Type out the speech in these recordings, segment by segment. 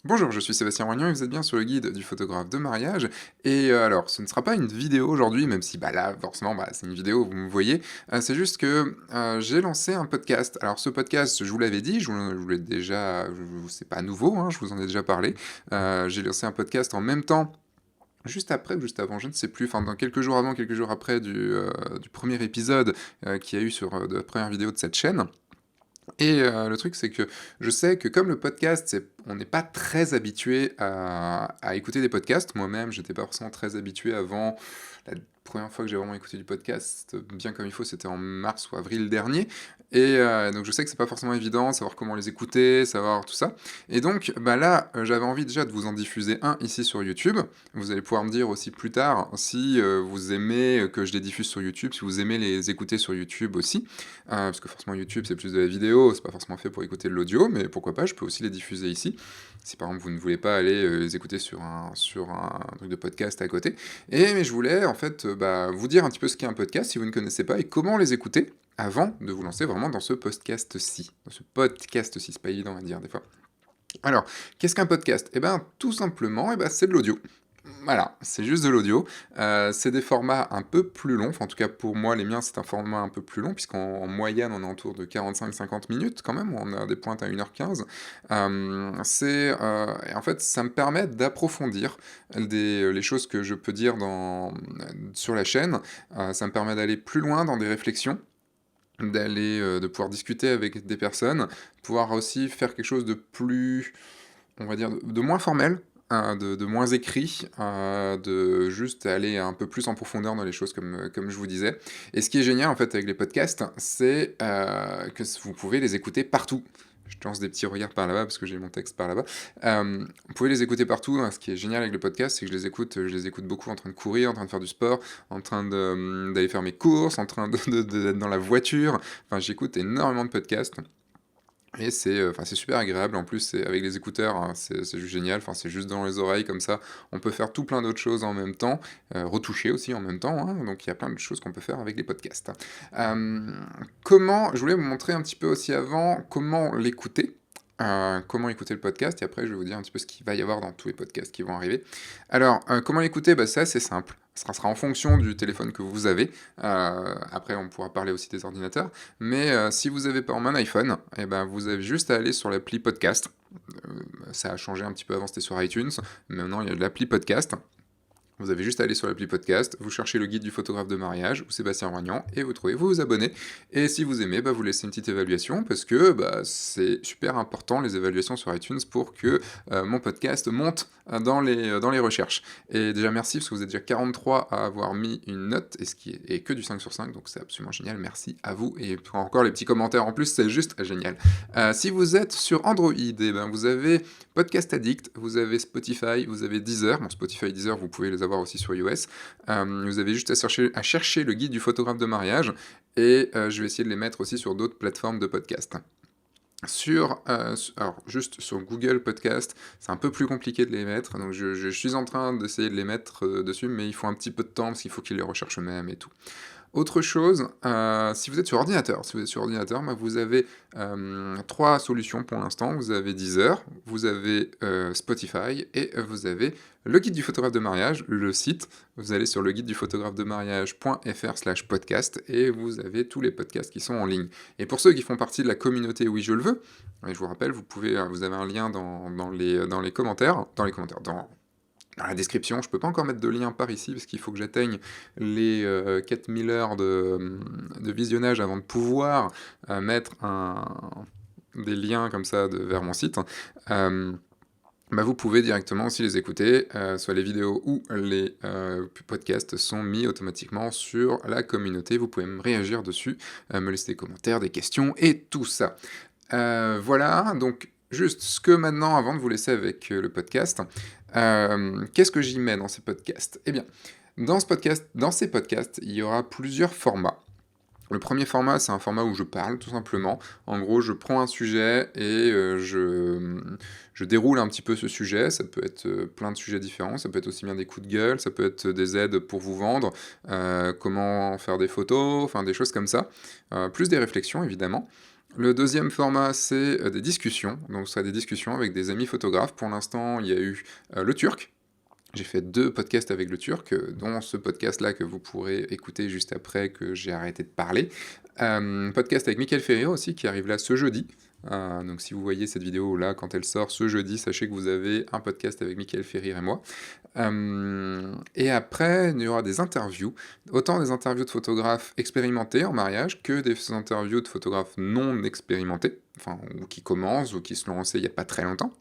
Bonjour, je suis Sébastien Roignan et vous êtes bien sur le guide du photographe de mariage. Et alors, ce ne sera pas une vidéo aujourd'hui, même si là, forcément, c'est une vidéo, vous me voyez. C'est juste que j'ai lancé un podcast. Alors, ce podcast, je vous l'avais dit, je vous l'ai déjà, c'est pas nouveau, hein, je vous en ai déjà parlé. J'ai lancé un podcast en même temps. Juste après ou juste avant, je ne sais plus, enfin dans quelques jours avant, quelques jours après du premier épisode qu'il y a eu sur de la première vidéo de cette chaîne. Et le truc, c'est que je sais que comme le podcast, on n'est pas très habitué à écouter des podcasts. Moi-même, j'étais pas forcément très habitué avant. La première fois que j'ai vraiment écouté du podcast, bien comme il faut, c'était en mars ou avril dernier. Et donc je sais que c'est pas forcément évident, savoir comment les écouter, savoir tout ça. Et donc là, j'avais envie déjà de vous en diffuser un ici sur YouTube. Vous allez pouvoir me dire aussi plus tard si vous aimez que je les diffuse sur YouTube, si vous aimez les écouter sur YouTube aussi. Parce que forcément YouTube c'est plus de la vidéo, c'est pas forcément fait pour écouter de l'audio, mais pourquoi pas, je peux aussi les diffuser ici. Si par exemple vous ne voulez pas aller les écouter sur un truc de podcast à côté. Mais je voulais en fait vous dire un petit peu ce qu'est un podcast si vous ne connaissez pas et comment les écouter avant de vous lancer vraiment dans ce podcast-ci. Dans ce podcast-ci, c'est pas évident à dire des fois. Alors, qu'est-ce qu'un podcast? Eh ben, tout simplement, c'est de l'audio. Voilà, c'est juste de l'audio. C'est des formats un peu plus longs, enfin en tout cas pour moi, les miens, c'est un format un peu plus long, puisqu'en moyenne, on est autour de 45-50 minutes quand même, on a des pointes à 1h15. Et en fait, ça me permet d'approfondir les choses que je peux dire sur la chaîne. Ça me permet d'aller plus loin dans des réflexions, de pouvoir discuter avec des personnes, pouvoir aussi faire quelque chose de plus, on va dire, de moins formel, de moins écrit, de juste aller un peu plus en profondeur dans les choses comme je vous disais. Et ce qui est génial en fait avec les podcasts, c'est que vous pouvez les écouter partout. Je te lance des petits regards par là-bas parce que j'ai mon texte par là-bas. Vous pouvez les écouter partout, hein. Ce qui est génial avec le podcast, c'est que je les écoute beaucoup en train de courir, en train de faire du sport, en train d'aller faire mes courses, en train d'être dans la voiture. Enfin, j'écoute énormément de podcasts. Et c'est super agréable, en plus c'est avec les écouteurs, hein, c'est juste génial, enfin c'est juste dans les oreilles comme ça, on peut faire tout plein d'autres choses en même temps, retoucher aussi en même temps, hein, donc il y a plein de choses qu'on peut faire avec les podcasts. Euh, je voulais vous montrer un petit peu aussi avant comment l'écouter, comment écouter le podcast, et après je vais vous dire un petit peu ce qu'il va y avoir dans tous les podcasts qui vont arriver. Alors, comment l'écouter? C'est assez simple. Ça sera en fonction du téléphone que vous avez. Après, on pourra parler aussi des ordinateurs. Mais si vous avez par exemple un iPhone, vous avez juste à aller sur l'appli podcast. Ça a changé un petit peu avant, c'était sur iTunes. Mais maintenant, il y a de l'appli podcast. Vous avez juste à aller sur l'appli podcast, vous cherchez le guide du photographe de mariage ou Sébastien Roignan et vous trouvez, vous vous abonnez. Et si vous aimez, vous laissez une petite évaluation parce que c'est super important les évaluations sur iTunes pour que mon podcast monte dans les recherches. Et déjà merci parce que vous êtes déjà 43 à avoir mis une note et ce qui est que du 5 sur 5, donc c'est absolument génial. Merci à vous et encore les petits commentaires en plus, c'est juste génial. Si vous êtes sur Android, vous avez Podcast Addict, vous avez Spotify, vous avez Deezer. Bon, Spotify et Deezer, vous pouvez les avoir aussi sur iOS. Vous avez juste à chercher le guide du photographe de mariage et je vais essayer de les mettre aussi sur d'autres plateformes de podcast. Alors, juste sur Google Podcast, c'est un peu plus compliqué de les mettre, donc je suis en train d'essayer de les mettre dessus, mais il faut un petit peu de temps parce qu'il faut qu'ils les recherchent eux-mêmes et tout. Autre chose, si vous êtes sur ordinateur, vous avez trois solutions pour l'instant. Vous avez Deezer, vous avez Spotify et vous avez le guide du photographe de mariage, le site. Vous allez sur le guide du photographe de mariage.fr/podcast et vous avez tous les podcasts qui sont en ligne. Et pour ceux qui font partie de la communauté Oui je le veux, et je vous rappelle, vous avez un lien dans les commentaires, dans la description. Je peux pas encore mettre de lien par ici parce qu'il faut que j'atteigne les 4000 heures de visionnage avant de pouvoir mettre des liens comme ça vers mon site. Vous pouvez directement aussi les écouter, soit les vidéos ou les podcasts sont mis automatiquement sur la communauté. Vous pouvez me réagir dessus, me laisser des commentaires, des questions et tout ça. Voilà, donc juste ce que maintenant, avant de vous laisser avec le podcast, qu'est-ce que j'y mets dans ces podcasts? Eh bien, dans ces podcasts, il y aura plusieurs formats. Le premier format, c'est un format où je parle, tout simplement. En gros, je prends un sujet et je déroule un petit peu ce sujet. Ça peut être plein de sujets différents, ça peut être aussi bien des coups de gueule, ça peut être des aides pour vous vendre, comment faire des photos, enfin des choses comme ça. Plus des réflexions, évidemment. Le deuxième format, c'est des discussions. Donc, ce sera des discussions avec des amis photographes. Pour l'instant, il y a eu le Turc. J'ai fait 2 podcasts avec le Turc, dont ce podcast-là que vous pourrez écouter juste après que j'ai arrêté de parler. Podcast avec Mickaël Ferrier aussi, qui arrive là ce jeudi. Donc si vous voyez cette vidéo-là quand elle sort ce jeudi, sachez que vous avez un podcast avec Mickaël Ferrier et moi. Et après, il y aura des interviews, autant des interviews de photographes expérimentés en mariage que des interviews de photographes non expérimentés, enfin, ou qui commencent ou qui se l'ont lancé il n'y a pas très longtemps.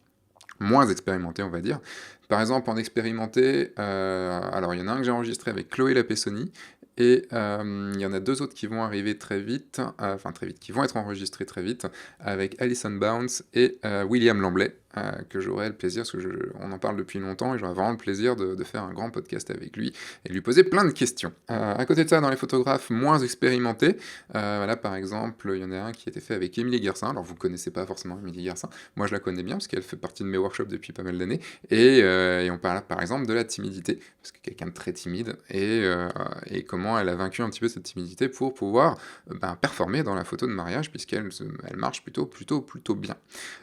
Moins expérimenté, on va dire. Par exemple, en expérimenté, alors il y en a un que j'ai enregistré avec Chloé Lapessoni, et il y en a 2 autres qui vont arriver très vite, enfin très vite, qui vont être enregistrés très vite, avec Alison Bounce et William Lamblay, que j'aurai le plaisir, parce que on en parle depuis longtemps, et j'aurai vraiment le plaisir de faire un grand podcast avec lui, et de lui poser plein de questions. À côté de ça, dans les photographes moins expérimentés, là par exemple, il y en a un qui a été fait avec Émilie Garcin, alors vous connaissez pas forcément Émilie Garcin, moi je la connais bien, parce qu'elle fait partie de mes workshops depuis pas mal d'années, et on parle par exemple de la timidité, parce que quelqu'un de très timide, et comment elle a vaincu un petit peu cette timidité pour pouvoir performer dans la photo de mariage, puisqu'elle elle marche plutôt bien.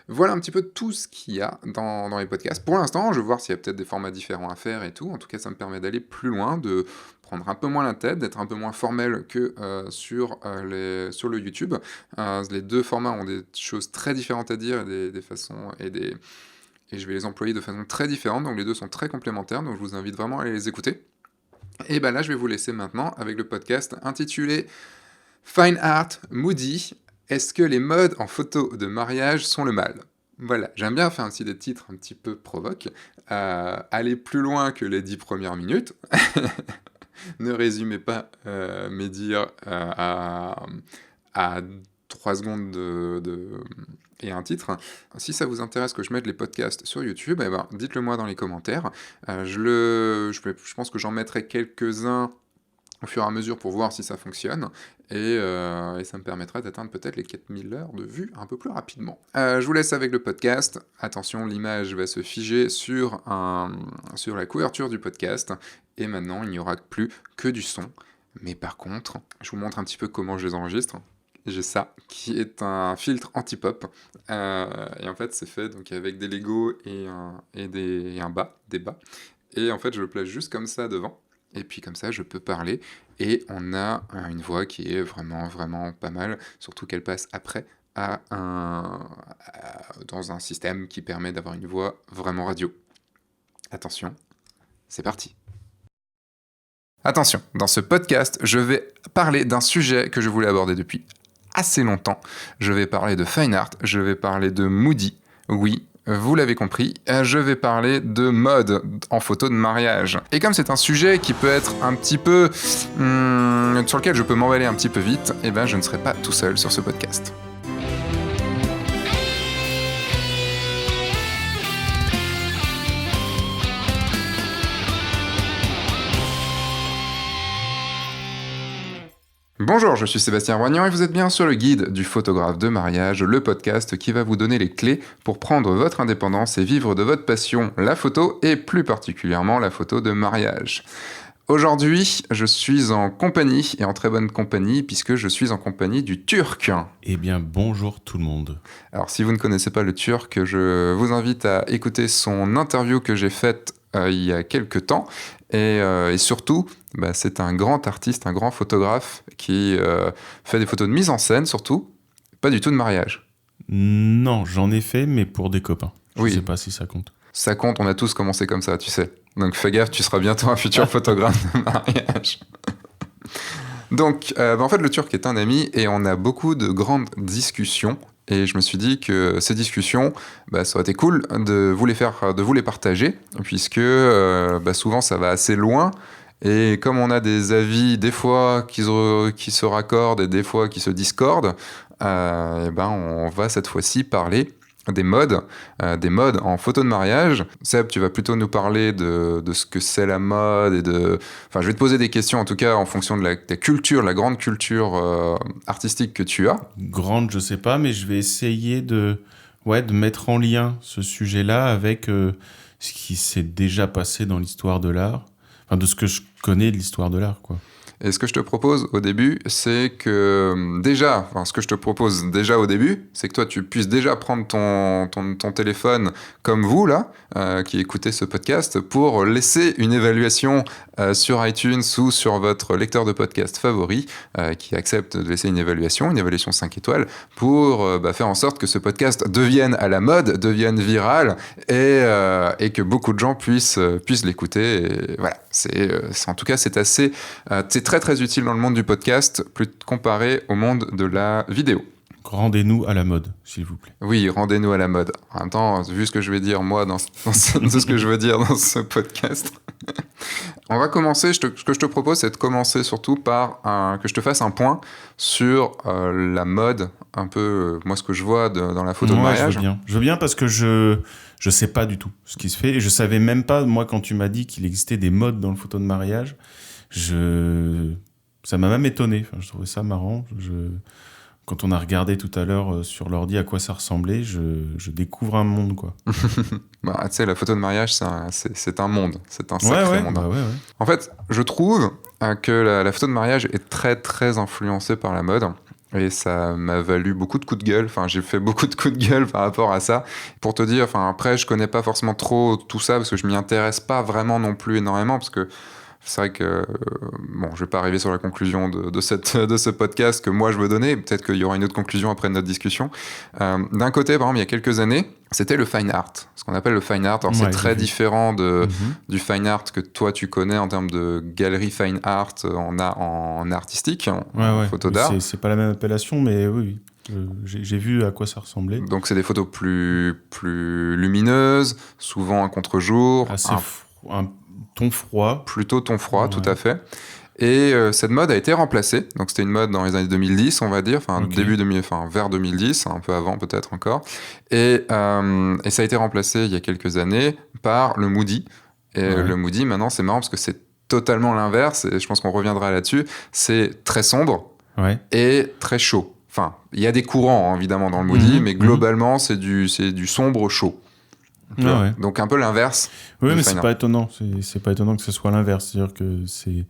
Voilà un petit peu tout ce qu'il y a dans les podcasts. Pour l'instant, je vais voir s'il y a peut-être des formats différents à faire et tout. En tout cas, ça me permet d'aller plus loin, de prendre un peu moins la tête, d'être un peu moins formel que sur le YouTube. Les 2 formats ont des choses très différentes à dire, et des façons et je vais les employer de façon très différente, donc les 2 sont très complémentaires, donc je vous invite vraiment à aller les écouter. Et là, je vais vous laisser maintenant avec le podcast intitulé Fine Art Moody. Est-ce que les modes en photo de mariage sont le mal? Voilà, j'aime bien faire aussi des titres un petit peu provoques. Aller plus loin que les 10 premières minutes. Ne résumez pas mes dires à 3 secondes et un titre. Si ça vous intéresse que je mette les podcasts sur YouTube, dites-le moi dans les commentaires. Je pense que j'en mettrai quelques-uns au fur et à mesure pour voir si ça fonctionne, et ça me permettra d'atteindre peut-être les 4000 heures de vues un peu plus rapidement. Je vous laisse avec le podcast. Attention, l'image va se figer sur la couverture du podcast, et maintenant il n'y aura plus que du son. Mais par contre, je vous montre un petit peu comment je les enregistre. J'ai ça, qui est un filtre anti-pop, et en fait c'est fait donc avec des Lego et des bas, et en fait je le place juste comme ça devant, et puis comme ça je peux parler, et on a une voix qui est vraiment vraiment pas mal, surtout qu'elle passe après dans un système qui permet d'avoir une voix vraiment radio. Attention, c'est parti. Attention, dans ce podcast, je vais parler d'un sujet que je voulais aborder depuis assez longtemps. Je vais parler de fine art, je vais parler de Moody, oui, vous l'avez compris, je vais parler de mode en photo de mariage. Et comme c'est un sujet qui peut être un petit peu... sur lequel je peux m'emballer un petit peu vite, je ne serai pas tout seul sur ce podcast. Bonjour, je suis Sébastien Roignan et vous êtes bien sur le guide du photographe de mariage, le podcast qui va vous donner les clés pour prendre votre indépendance et vivre de votre passion, la photo, et plus particulièrement la photo de mariage. Aujourd'hui, je suis en compagnie, et en très bonne compagnie, puisque je suis en compagnie du Turc. Eh bien, bonjour tout le monde. Alors, si vous ne connaissez pas le Turc, je vous invite à écouter son interview que j'ai faite il y a quelques temps. Et surtout, c'est un grand artiste, un grand photographe qui fait des photos de mise en scène, surtout, pas du tout de mariage. Non, j'en ai fait, mais pour des copains. Je ne sais pas si ça compte. Ça compte, on a tous commencé comme ça, tu sais. Donc fais gaffe, tu seras bientôt un futur photographe de mariage. Donc, en fait, le Turc est un ami et on a beaucoup de grandes discussions. Et je me suis dit que ces discussions, ça aurait été cool de vous les partager, puisque souvent ça va assez loin. Et comme on a des avis, des fois qui se raccordent et des fois qui se discordent, on va cette fois-ci parler des modes en photo de mariage. Seb, tu vas plutôt nous parler de ce que c'est la mode je vais te poser des questions en tout cas en fonction de ta culture, la grande culture artistique que tu as. Grande, je sais pas, mais je vais essayer de mettre en lien ce sujet-là avec ce qui s'est déjà passé dans l'histoire de l'art, enfin de ce que je connais de l'histoire de l'art, quoi. Et ce que je te propose au début, c'est que ce que je te propose déjà au début, c'est que toi, tu puisses déjà prendre ton téléphone comme vous, là, qui écoutez ce podcast, pour laisser une évaluation sur iTunes ou sur votre lecteur de podcast favori, qui accepte de laisser une évaluation 5 étoiles, pour faire en sorte que ce podcast devienne à la mode, devienne viral, et que beaucoup de gens puissent l'écouter. Et voilà, en tout cas, c'est très très utile dans le monde du podcast, plus comparé au monde de la vidéo. Rendez-nous à la mode, s'il vous plaît. Oui, rendez-nous à la mode. En même temps, vu ce que je vais dire moi dans ce que je veux dire dans ce podcast, on va commencer. Ce que je te propose, c'est de commencer surtout par que je te fasse un point sur la mode, un peu moi ce que je vois dans la photo de mariage. Je veux bien parce que je sais pas du tout ce qui se fait et je savais même pas, moi, quand tu m'as dit qu'il existait des modes dans le photo de mariage, ça m'a même étonné. Enfin, je trouvais ça marrant. Quand on a regardé tout à l'heure sur l'ordi à quoi ça ressemblait, je découvre un monde, quoi. Tu sais, la photo de mariage, c'est un monde. C'est un sacré monde. Ouais. En fait, je trouve que la photo de mariage est très, très influencée par la mode. Et ça m'a valu beaucoup de coups de gueule. Enfin, j'ai fait beaucoup de coups de gueule par rapport à ça. Pour te dire, après, je connais pas forcément trop tout ça parce que je m'y intéresse pas vraiment non plus énormément parce que c'est vrai que, je vais pas arriver sur la conclusion de ce podcast que moi je veux donner. Peut-être qu'il y aura une autre conclusion après notre discussion. D'un côté, par exemple, il y a quelques années, c'était le fine art. Ce qu'on appelle le fine art. Alors, c'est très différent du fine art que toi tu connais en termes de galerie fine art en artistique, en photo d'art. C'est pas la même appellation, mais oui. J'ai vu à quoi ça ressemblait. Donc, c'est des photos plus lumineuses, souvent un contre-jour. Un ton froid. Plutôt ton froid, tout à fait. Et cette mode a été remplacée. Donc, c'était une mode dans les années 2010, on va dire. Vers 2010, un peu avant peut-être encore. Et ça a été remplacé il y a quelques années par le Moody. Et le Moody, maintenant, c'est marrant parce que c'est totalement l'inverse. Et je pense qu'on reviendra là-dessus. C'est très sombre et très chaud. Enfin, il y a des courants, évidemment, dans le Moody, mais globalement, c'est du sombre chaud. Donc un peu l'inverse. Oui, mais c'est pas étonnant. C'est pas étonnant que ce soit l'inverse. C'est-à-dire que c'est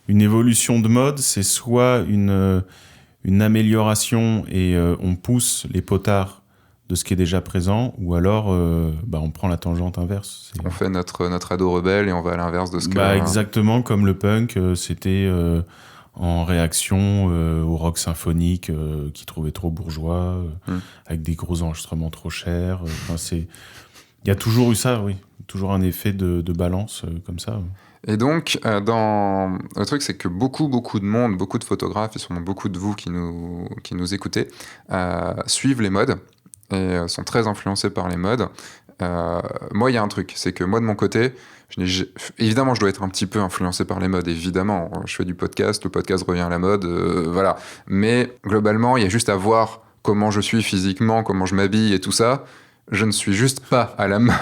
une évolution de mode, c'est soit une amélioration et on pousse les potards de ce qui est déjà présent, ou alors on prend la tangente inverse. On fait notre ado rebelle et on va à l'inverse de ce que... Exactement comme le punk, c'était en réaction au rock symphonique qui trouvait trop bourgeois, avec des gros enregistrements trop chers. Il y a toujours eu ça, oui. Toujours un effet de balance comme ça. Et donc, le truc, c'est que beaucoup de monde, beaucoup de photographes, et sûrement beaucoup de vous qui nous écoutez, suivent les modes et sont très influencés par les modes. Moi, il y a un truc, c'est que moi, de mon côté, évidemment, je dois être un petit peu influencé par les modes, évidemment. Je fais du podcast, le podcast revient à la mode, voilà. Mais globalement, il y a juste à voir comment je suis physiquement, comment je m'habille et tout ça. Je ne suis juste pas à la mode.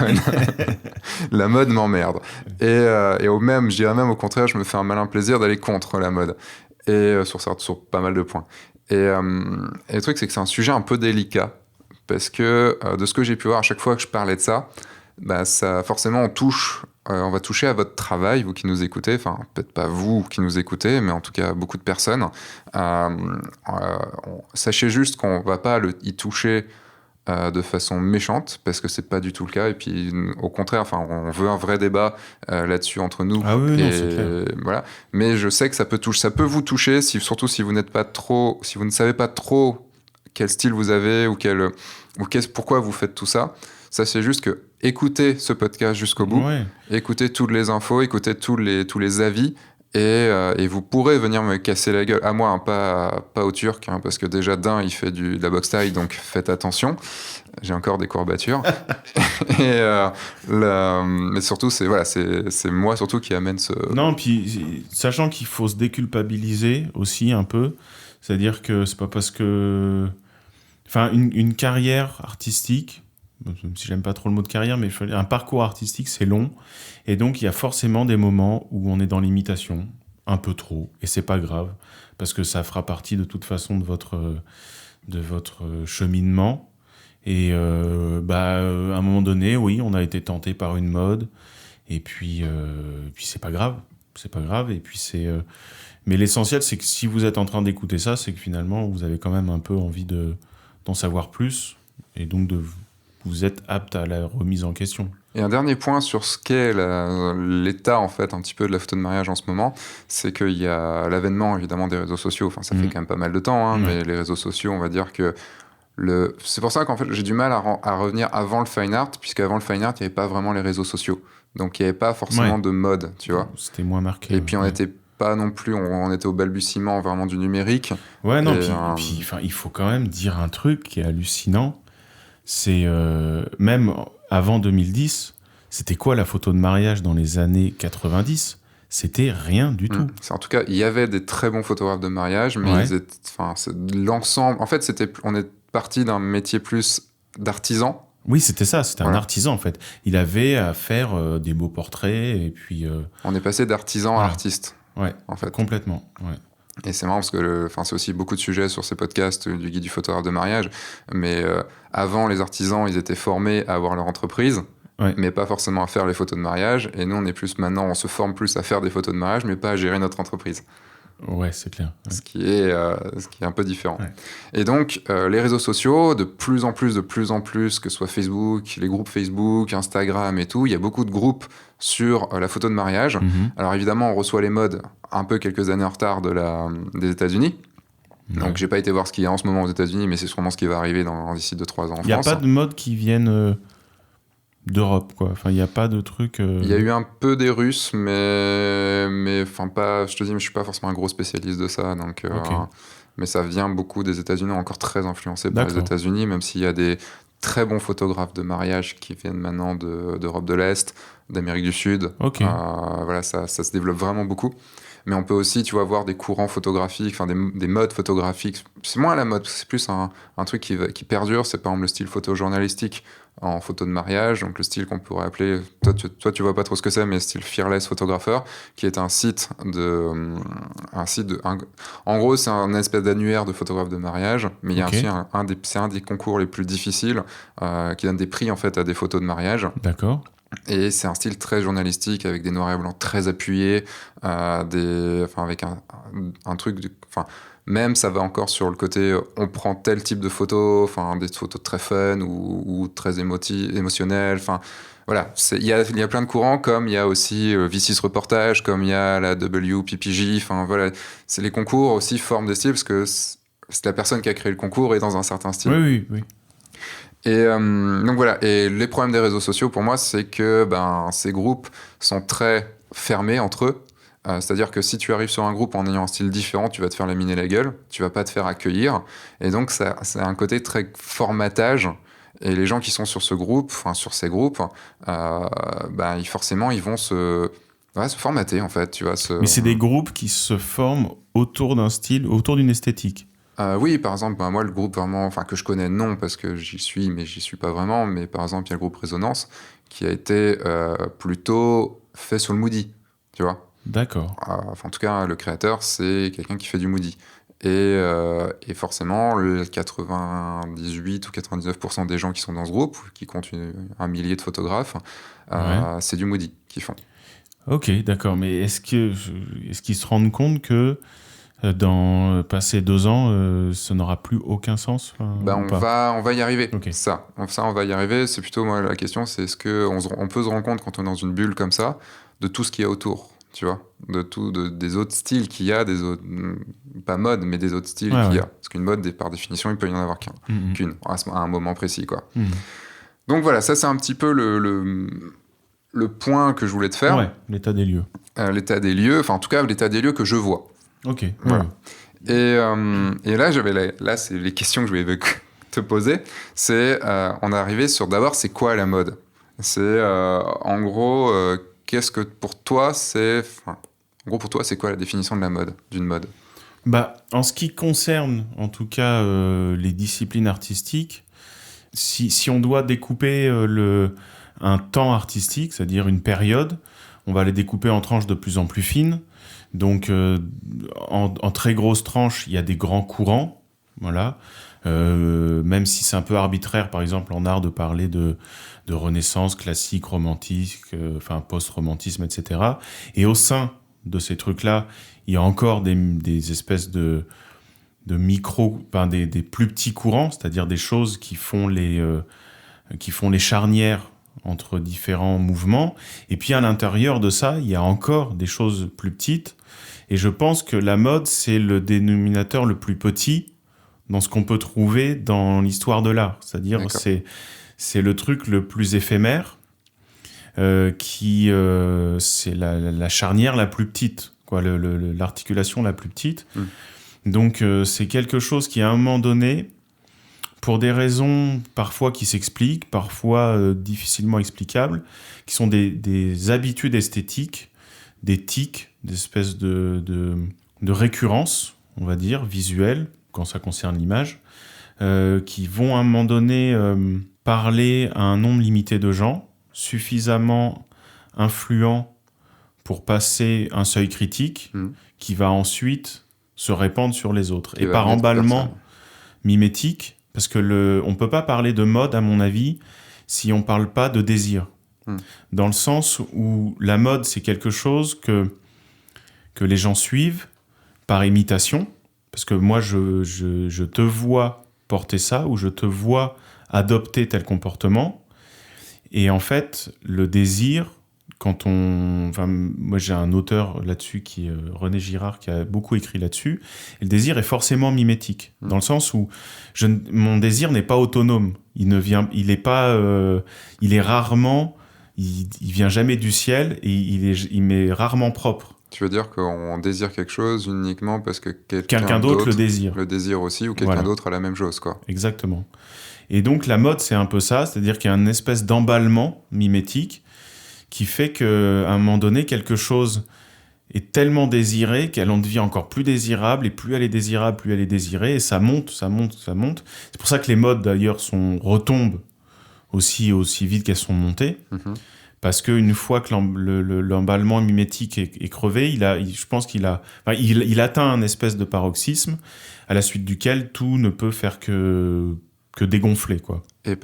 La mode m'emmerde. Et je dirais même au contraire, je me fais un malin plaisir d'aller contre la mode. Et sur pas mal de points. Et le truc, c'est que c'est un sujet un peu délicat. Parce que de ce que j'ai pu voir à chaque fois que je parlais de ça, forcément, on va toucher à votre travail, vous qui nous écoutez. Enfin, peut-être pas vous qui nous écoutez, mais en tout cas, beaucoup de personnes. Sachez juste qu'on va pas y toucher de façon méchante, parce que c'est pas du tout le cas. Et puis, au contraire, on veut un vrai débat là-dessus entre nous. Ah oui, non, c'est clair. Voilà. Mais je sais que ça peut vous toucher, surtout si vous ne savez pas trop quel style vous avez pourquoi vous faites tout ça. Sachez juste que écoutez ce podcast jusqu'au bout, écoutez toutes les infos, écoutez tous les avis. Et vous pourrez venir me casser la gueule. À moi, pas au Turc, parce que déjà, il fait de la boxe thaï, donc faites attention. J'ai encore des courbatures. Mais surtout, c'est moi surtout qui amène ce... Non, puis sachant qu'il faut se déculpabiliser aussi un peu, c'est-à-dire que c'est pas parce que... Enfin, une carrière artistique, même si j'aime pas trop le mot de carrière, mais un parcours artistique, c'est long. Et donc, il y a forcément des moments où on est dans l'imitation, un peu trop, et c'est pas grave, parce que ça fera partie de toute façon de votre cheminement. Et à un moment donné, oui, on a été tenté par une mode, et puis c'est pas grave. c'est pas grave. Et puis mais l'essentiel, c'est que si vous êtes en train d'écouter ça, c'est que finalement, vous avez quand même un peu envie d'en savoir plus, et donc vous êtes apte à la remise en question. Et un dernier point sur ce qu'est l'état, en fait, un petit peu de la photo de mariage en ce moment, c'est qu'il y a l'avènement, évidemment, des réseaux sociaux. Enfin, ça fait quand même pas mal de temps, hein, mais les réseaux sociaux, on va dire que c'est pour ça qu'en fait, j'ai du mal à revenir avant le fine art, puisqu'avant le fine art, il n'y avait pas vraiment les réseaux sociaux. Donc, il n'y avait pas forcément de mode, tu vois. C'était moins marqué. Et puis, on n'était pas non plus, on était au balbutiement vraiment du numérique. Ouais, non, puis il faut quand même dire un truc qui est hallucinant. C'est même avant 2010, c'était quoi la photo de mariage dans les années 90 ? C'était rien du tout. En tout cas, il y avait des très bons photographes de mariage, mais l'ensemble... En fait, on est parti d'un métier plus d'artisan. Oui, c'était ça, c'était un artisan en fait. Il avait à faire des beaux portraits et puis... On est passé d'artisan à artiste. Ouais, en fait. Complètement, ouais. Et c'est marrant parce que c'est aussi beaucoup de sujets sur ces podcasts du guide du photographe de mariage. Mais avant, les artisans, ils étaient formés à avoir leur entreprise, mais pas forcément à faire les photos de mariage. Et nous, on se forme plus à faire des photos de mariage, mais pas à gérer notre entreprise. Ouais, c'est clair. Ouais. Ce qui est un peu différent. Ouais. Et donc, les réseaux sociaux, de plus en plus, que ce soit Facebook, les groupes Facebook, Instagram et tout, il y a beaucoup de groupes sur la photo de mariage. Alors évidemment, on reçoit les modes un peu quelques années en retard des États-Unis. Donc, j'ai pas été voir ce qu'il y a en ce moment aux États-Unis, mais c'est sûrement ce qui va arriver d'ici 2-3 ans en France. Il n'y a pas de modes qui viennent d'Europe, quoi. Enfin, il n'y a pas de truc... Il y a eu un peu des Russes, mais enfin, pas... Je te dis, mais je suis pas forcément un gros spécialiste de ça, donc... mais ça vient beaucoup des États-Unis, encore très influencé par les États-Unis, même s'il y a des très bons photographes de mariage qui viennent maintenant d'Europe de l'Est, d'Amérique du Sud. Voilà, ça se développe vraiment beaucoup. Mais on peut aussi, tu vois, voir des courants photographiques, enfin des modes photographiques. C'est moins la mode, c'est plus un truc qui perdure. C'est par exemple le style photojournalistique en photo de mariage, donc le style qu'on pourrait appeler, toi tu vois pas trop ce que c'est, mais style Fearless Photographer, qui est un site en gros c'est un espèce d'annuaire de photographes de mariage, mais il y a aussi c'est un des concours les plus difficiles, qui donne des prix en fait à des photos de mariage. D'accord. Et c'est un style très journalistique, avec des noirs et blancs très appuyés, avec un truc... Même ça va encore sur le côté, on prend tel type de photos, des photos très fun ou très émotionnelles. Voilà, il y a plein de courants, comme il y a aussi V6 Reportage, comme il y a la WPPJ. Voilà, c'est les concours aussi forment des styles, parce que c'est la personne qui a créé le concours est dans un certain style. Oui. Et donc voilà, et les problèmes des réseaux sociaux pour moi, c'est que ces groupes sont très fermés entre eux. C'est-à-dire que si tu arrives sur un groupe en ayant un style différent, tu vas te faire laminer la gueule, tu vas pas te faire accueillir. Et donc c'est un côté très formatage. Et les gens qui sont sur ces groupes, forcément ils vont se formater en fait. Tu vois, Mais c'est des groupes qui se forment autour d'un style, autour d'une esthétique. Oui, par exemple, moi, le groupe vraiment, que je connais, non, parce que j'y suis, mais j'y suis pas vraiment. Mais par exemple, il y a le groupe Résonance qui a été plutôt fait sur le Moody, tu vois. D'accord. En tout cas, le créateur, c'est quelqu'un qui fait du Moody. Et forcément, le 98 ou 99% des gens qui sont dans ce groupe, qui comptent un millier de photographes, c'est du Moody qu'ils font. Ok, d'accord. Mais est-ce qu'ils se rendent compte que passer 2 ans, ça n'aura plus aucun sens, on va y arriver. Okay. Ça, on va y arriver. C'est plutôt, moi, la question, c'est est-ce qu'on peut se rendre compte, quand on est dans une bulle comme ça, de tout ce qu'il y a autour, tu vois, des autres styles qu'il y a, pas mode, mais des autres styles qu'il y a. Parce qu'une mode, par définition, il peut y en avoir qu'une, à un moment précis, quoi. Donc voilà, ça, c'est un petit peu le point que je voulais te faire. Ouais, l'état des lieux. L'état des lieux, en tout cas, l'état des lieux que je vois. Ok. Voilà. Et là, c'est les questions que je voulais te poser. C'est, on est arrivé sur, d'abord, c'est quoi la mode ? C'est, en gros, qu'est-ce que pour toi, c'est quoi la définition de la mode, d'une mode ? En ce qui concerne, en tout cas, les disciplines artistiques, si on doit découper un temps artistique, c'est-à-dire une période, on va les découper en tranches de plus en plus fines. Donc, en très grosses tranches, il y a des grands courants, voilà. Même si c'est un peu arbitraire, par exemple, en art, de parler de Renaissance, classique, romantique, post-romantisme, etc. Et au sein de ces trucs-là, il y a encore des espèces de micro, des plus petits courants, c'est-à-dire des choses qui font les charnières entre différents mouvements. Et puis à l'intérieur de ça, il y a encore des choses plus petites. Et je pense que la mode, c'est le dénominateur le plus petit dans ce qu'on peut trouver dans l'histoire de l'art. C'est-à-dire, c'est le truc le plus éphémère, c'est la charnière la plus petite, quoi, l'articulation la plus petite. Donc, c'est quelque chose qui, à un moment donné, pour des raisons parfois qui s'expliquent, parfois difficilement explicables, qui sont des habitudes esthétiques, des tics, des espèces de récurrence, on va dire, visuelle, quand ça concerne l'image, qui vont à un moment donné parler à un nombre limité de gens, suffisamment influents pour passer un seuil critique, qui va ensuite se répandre sur les autres. Et par emballement mimétique, parce que on ne peut pas parler de mode, à mon avis, si on ne parle pas de désir. Dans le sens où la mode, c'est quelque chose que les gens suivent par imitation, parce que moi, je te vois porter ça, ou je te vois adopter tel comportement. Et en fait, le désir, moi j'ai un auteur là-dessus qui est René Girard, qui a beaucoup écrit là-dessus, et le désir est forcément mimétique, dans le sens où mon désir n'est pas autonome, il vient jamais du ciel, et il m'est rarement propre. Tu veux dire qu'on désire quelque chose uniquement parce que quelqu'un d'autre le désire aussi, ou quelqu'un d'autre a la même chose, quoi. Exactement. Et donc la mode, c'est un peu ça, c'est-à-dire qu'il y a une espèce d'emballement mimétique qui fait qu'à un moment donné, quelque chose est tellement désiré qu'elle en devient encore plus désirable, et plus elle est désirable, plus elle est désirée, et ça monte. C'est pour ça que les modes, d'ailleurs, retombent aussi vite qu'elles sont montées, parce qu'une fois que l'emballement mimétique est crevé, je pense qu'il atteint un espèce de paroxysme, à la suite duquel tout ne peut faire que dégonfler, quoi. Et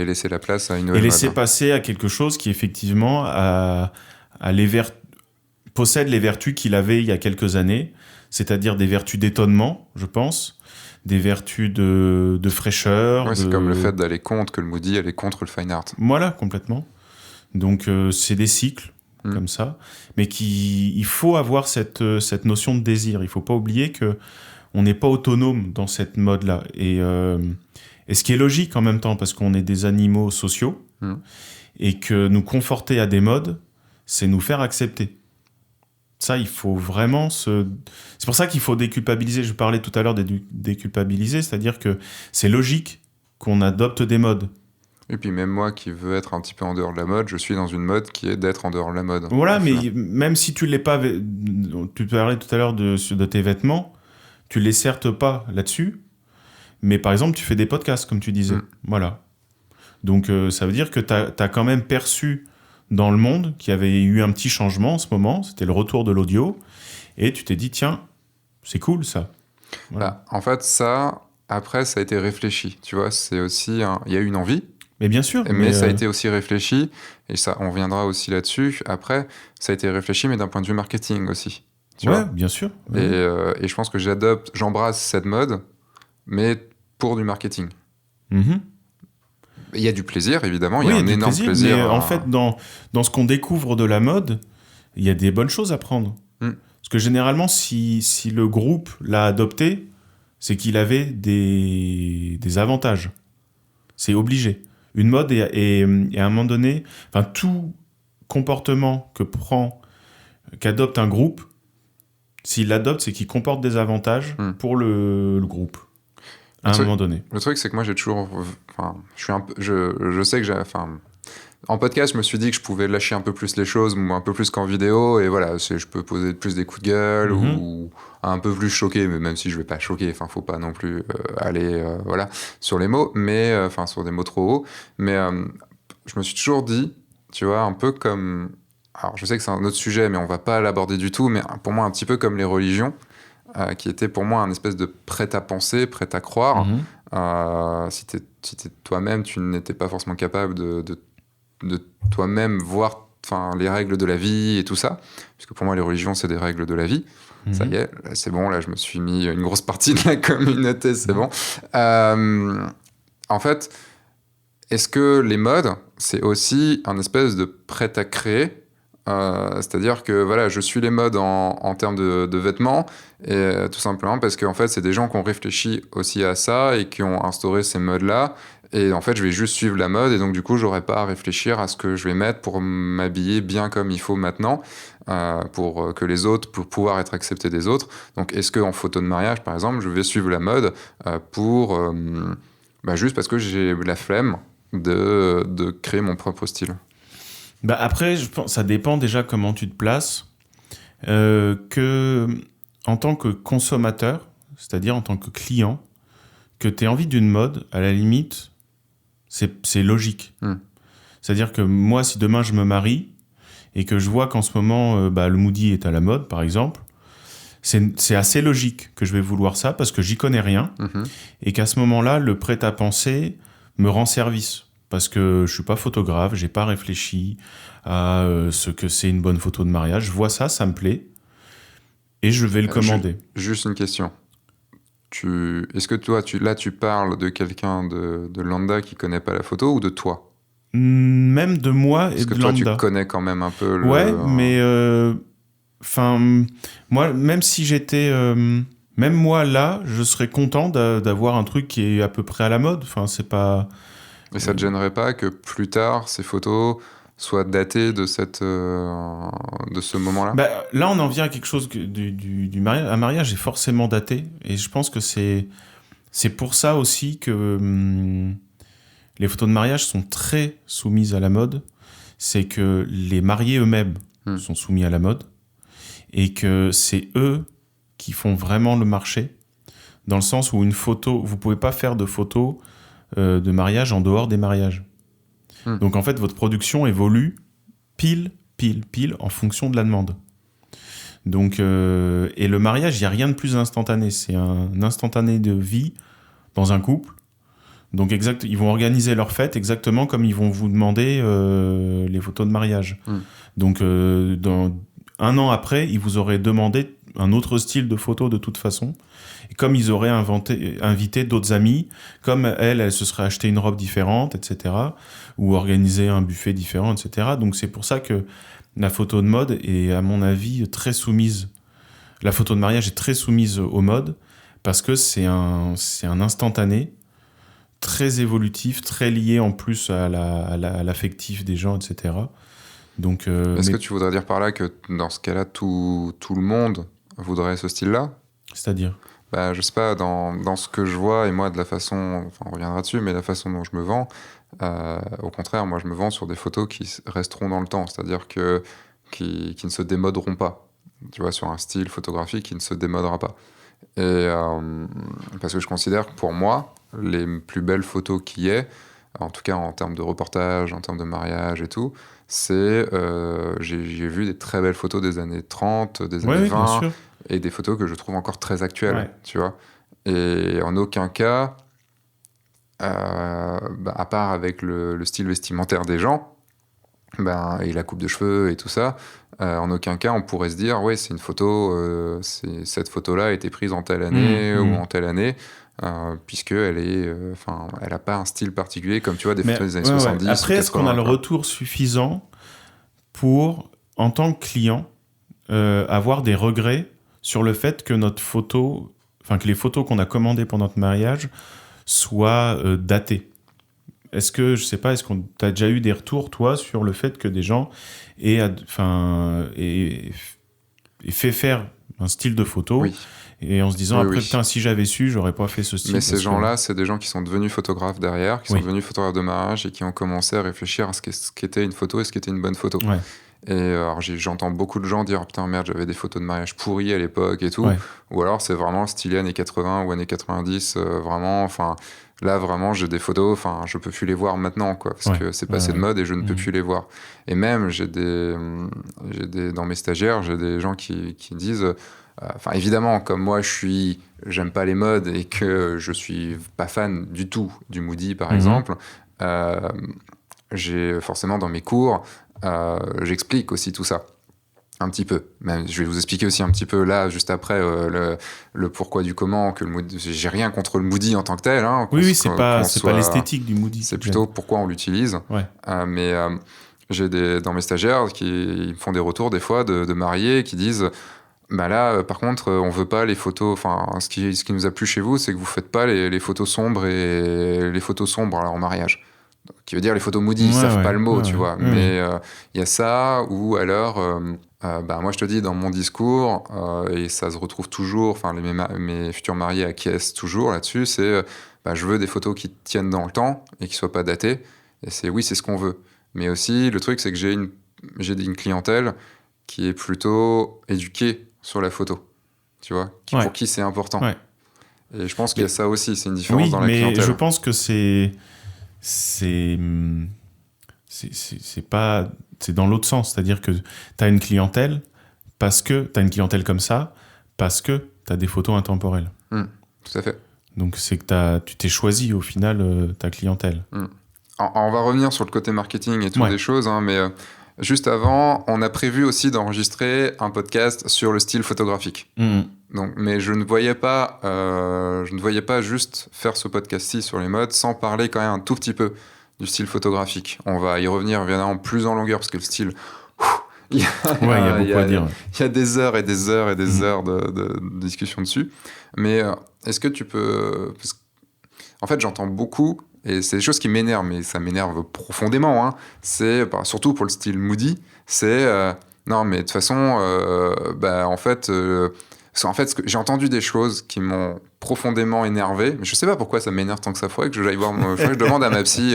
laisser la place à une nouvelle mode. Et laisser mode. passer à quelque chose qui, effectivement, possède les vertus qu'il avait il y a quelques années, c'est-à-dire des vertus d'étonnement, je pense, des vertus de fraîcheur. Ouais, c'est comme le fait d'aller contre, que le Moody allait contre le fine art. Voilà, complètement. Donc, c'est des cycles, comme ça, mais il faut avoir cette notion de désir. Il ne faut pas oublier qu'on n'est pas autonome dans cette mode-là. Et ce qui est logique en même temps, parce qu'on est des animaux sociaux, et que nous conforter à des modes, c'est nous faire accepter. Ça, il faut vraiment C'est pour ça qu'il faut déculpabiliser. Je parlais tout à l'heure de déculpabiliser, c'est-à-dire que c'est logique qu'on adopte des modes. Et puis même moi qui veux être un petit peu en dehors de la mode, je suis dans une mode qui est d'être en dehors de la mode. Voilà, mais même si tu l'es pas... Tu parlais tout à l'heure de tes vêtements, tu les certes pas là-dessus, mais par exemple, tu fais des podcasts, comme tu disais. Voilà. Donc, ça veut dire que t'as quand même perçu dans le monde qu'il y avait eu un petit changement en ce moment, c'était le retour de l'audio, et tu t'es dit, tiens, c'est cool, ça. Voilà. En fait, ça, après, ça a été réfléchi, tu vois, c'est aussi... Il y a eu une envie, mais bien sûr. Mais ça a été aussi réfléchi, et ça, on reviendra aussi là-dessus, après, ça a été réfléchi, mais d'un point de vue marketing aussi. Tu vois bien sûr. Et je pense que j'embrasse cette mode, mais pour du marketing. Il y a du plaisir, évidemment, il y a un énorme plaisir. Mais en fait, dans ce qu'on découvre de la mode, il y a des bonnes choses à prendre. Parce que généralement, si le groupe l'a adopté, c'est qu'il avait des avantages. C'est obligé. Une mode est à un moment donné, tout comportement qu'adopte un groupe, s'il l'adopte, c'est qu'il comporte des avantages pour le groupe. À un moment donné. Le truc, c'est que moi, j'ai toujours... je sais que en podcast, je me suis dit que je pouvais lâcher un peu plus les choses, un peu plus qu'en vidéo, et voilà, je peux poser plus des coups de gueule, ou un peu plus choquer, mais même si je vais pas choquer, faut pas non plus aller sur les mots, mais sur des mots trop hauts. Mais je me suis toujours dit, tu vois, un peu comme... Alors, je sais que c'est un autre sujet, mais on va pas l'aborder du tout, mais pour moi, un petit peu comme les religions, qui était pour moi un espèce de prêt-à-penser, prêt-à-croire. Si t'es toi-même, tu n'étais pas forcément capable de toi-même voir, enfin, les règles de la vie et tout ça, puisque pour moi, les religions, c'est des règles de la vie. Ça y est, là, c'est bon, là, je me suis mis une grosse partie de la communauté, c'est bon. En fait, est-ce que les modes, c'est aussi un espèce de prêt à créer? C'est-à-dire que voilà, je suis les modes en termes de vêtements, et tout simplement parce qu'en fait, c'est des gens qui ont réfléchi aussi à ça et qui ont instauré ces modes-là. Et en fait, je vais juste suivre la mode, et donc du coup, j'aurai pas à réfléchir à ce que je vais mettre pour m'habiller bien comme il faut maintenant, pour que les autres, pour pouvoir être accepté des autres. Donc, est-ce qu'en photo de mariage, par exemple, je vais suivre la mode juste parce que j'ai la flemme de créer mon propre style? Bah après, je pense, ça dépend déjà comment tu te places. En tant que consommateur, c'est-à-dire en tant que client, que tu aies envie d'une mode, à la limite, c'est logique. C'est-à-dire que moi, si demain je me marie et que je vois qu'en ce moment, le Moody est à la mode, par exemple, c'est assez logique que je vais vouloir ça parce que j'y connais rien et qu'à ce moment-là, le prêt-à-penser me rend service. Parce que je suis pas photographe, j'ai pas réfléchi à ce que c'est une bonne photo de mariage. Je vois ça, ça me plaît, et je vais le commander. Juste une question. Est-ce que toi, tu parles de quelqu'un de lambda qui connaît pas la photo, ou de toi? Même de moi et de lambda. Parce que toi, tu connais quand même un peu le... Ouais, mais... moi, même si j'étais... même moi, là, je serais content d'avoir un truc qui est à peu près à la mode. Enfin, c'est pas... Et ça te gênerait pas que plus tard, ces photos soient datées de ce moment-là? Là, on en vient à quelque chose du mariage. Un mariage est forcément daté. Et je pense que c'est pour ça aussi que les photos de mariage sont très soumises à la mode. C'est que les mariés eux-mêmes sont soumis à la mode. Et que c'est eux qui font vraiment le marché. Dans le sens où une photo... Vous pouvez pas faire de photos de mariage en dehors des mariages. Donc en fait, votre production évolue pile en fonction de la demande. Donc, et le mariage, il n'y a rien de plus instantané. C'est un instantané de vie dans un couple. Donc ils vont organiser leur fête exactement comme ils vont vous demander les photos de mariage. Donc dans un an après, ils vous auraient demandé un autre style de photo de toute façon. Et comme ils auraient invité d'autres amis, comme elle se serait acheté une robe différente, etc. Ou organisé un buffet différent, etc. Donc c'est pour ça que la photo de mode est, à mon avis, très soumise. La photo de mariage est très soumise aux modes parce que c'est un instantané très évolutif, très lié en plus à l'affectif des gens, etc. Donc, Est-ce que tu voudrais dire par là que dans ce cas-là, tout le monde voudrait ce style-là? C'est-à-dire? Je sais pas, dans ce que je vois, et moi, de la façon, enfin on reviendra dessus, mais la façon dont je me vends, au contraire, moi je me vends sur des photos qui resteront dans le temps, c'est-à-dire qui ne se démoderont pas. Tu vois, sur un style photographique qui ne se démodera pas. Et parce que je considère que pour moi, les plus belles photos qu'il y ait, en tout cas en termes de reportage, en termes de mariage et tout, c'est j'ai vu des très belles photos des années 30, des années 20, et des photos que je trouve encore très actuelles, tu vois. Et en aucun cas, à part avec le style vestimentaire des gens, et la coupe de cheveux et tout ça, en aucun cas on pourrait se dire ouais, c'est une photo, cette photo-là a été prise en telle année ou en telle année, puisqu'elle est, elle n'a pas un style particulier comme tu vois des photos des années 70. Après, est-ce qu'on a le retour suffisant pour, en tant que client, avoir des regrets sur le fait que notre photo, que les photos qu'on a commandées pour notre mariage soient datées? Est-ce que, je sais pas, est-ce qu'on t'a déjà eu des retours, toi, sur le fait que des gens aient fait faire un style de photo, et en se disant, putain, si j'avais su, j'aurais pas fait ce style. Mais ces gens-là, c'est des gens qui sont devenus photographes derrière, qui sont devenus photographes de mariage et qui ont commencé à réfléchir à ce qu'était une photo et ce qu'était une bonne photo. Et alors j'entends beaucoup de gens dire putain merde, j'avais des photos de mariage pourries à l'époque et tout, ou alors c'est vraiment stylé années 80 ou années 90, vraiment, là vraiment j'ai des photos, je peux plus les voir maintenant quoi, parce que c'est passé de mode et je ne peux plus les voir. Et même j'ai dans mes stagiaires, j'ai des gens qui disent évidemment, comme moi j'aime pas les modes et que je suis pas fan du tout du Moody par exemple, forcément dans mes cours, j'explique aussi tout ça. Un petit peu. Mais je vais vous expliquer aussi un petit peu là, juste après, le pourquoi du comment. Que le Moody, j'ai rien contre le Moody en tant que tel. Hein, Oui, c'est pas l'esthétique du Moody. C'est plutôt pourquoi on l'utilise. Ouais. Mais j'ai dans mes stagiaires qui me font des retours des fois de mariés qui disent bah là, par contre, on veut pas les photos. Enfin, ce qui nous a plu chez vous, c'est que vous faites pas les photos sombres et les photos sombres alors, en mariage. Qui veut dire les photos Moody, ils savent pas le mot, tu vois. Mais y a ça, ou alors, bah, moi je te dis dans mon discours, et ça se retrouve toujours, enfin mes futurs mariés acquiescent toujours là-dessus, c'est bah, je veux des photos qui tiennent dans le temps et qui soient pas datées. Et c'est ce qu'on veut. Mais aussi, le truc, c'est que j'ai une clientèle qui est plutôt éduquée sur la photo, tu vois, pour qui c'est important. Ouais. Et je pense qu'il y a ça aussi, c'est une différence dans la clientèle. Mais je pense que c'est dans l'autre sens, c'est-à-dire que tu as une clientèle comme ça parce que tu as des photos intemporelles. Tout à fait. Donc c'est que tu t'es choisi au final ta clientèle. On va revenir sur le côté marketing et toutes les choses, hein, mais juste avant, on a prévu aussi d'enregistrer un podcast sur le style photographique. Donc, mais je ne voyais pas juste faire ce podcast-ci sur les modes sans parler quand même un tout petit peu du style photographique. On va y revenir évidemment plus en longueur parce que le style, il y a beaucoup à dire. Il y a des heures et des heures et des heures de discussion dessus. Mais est-ce que tu peux... En fait, j'entends beaucoup, et c'est des choses qui m'énervent, mais ça m'énerve profondément. Hein. C'est, surtout pour le style Moody, c'est... non, mais de toute façon, en fait, j'ai entendu des choses qui m'ont profondément énervé. Mais je sais pas pourquoi ça m'énerve tant que ça. Faudrait que j'aille voir. Je demande à ma psy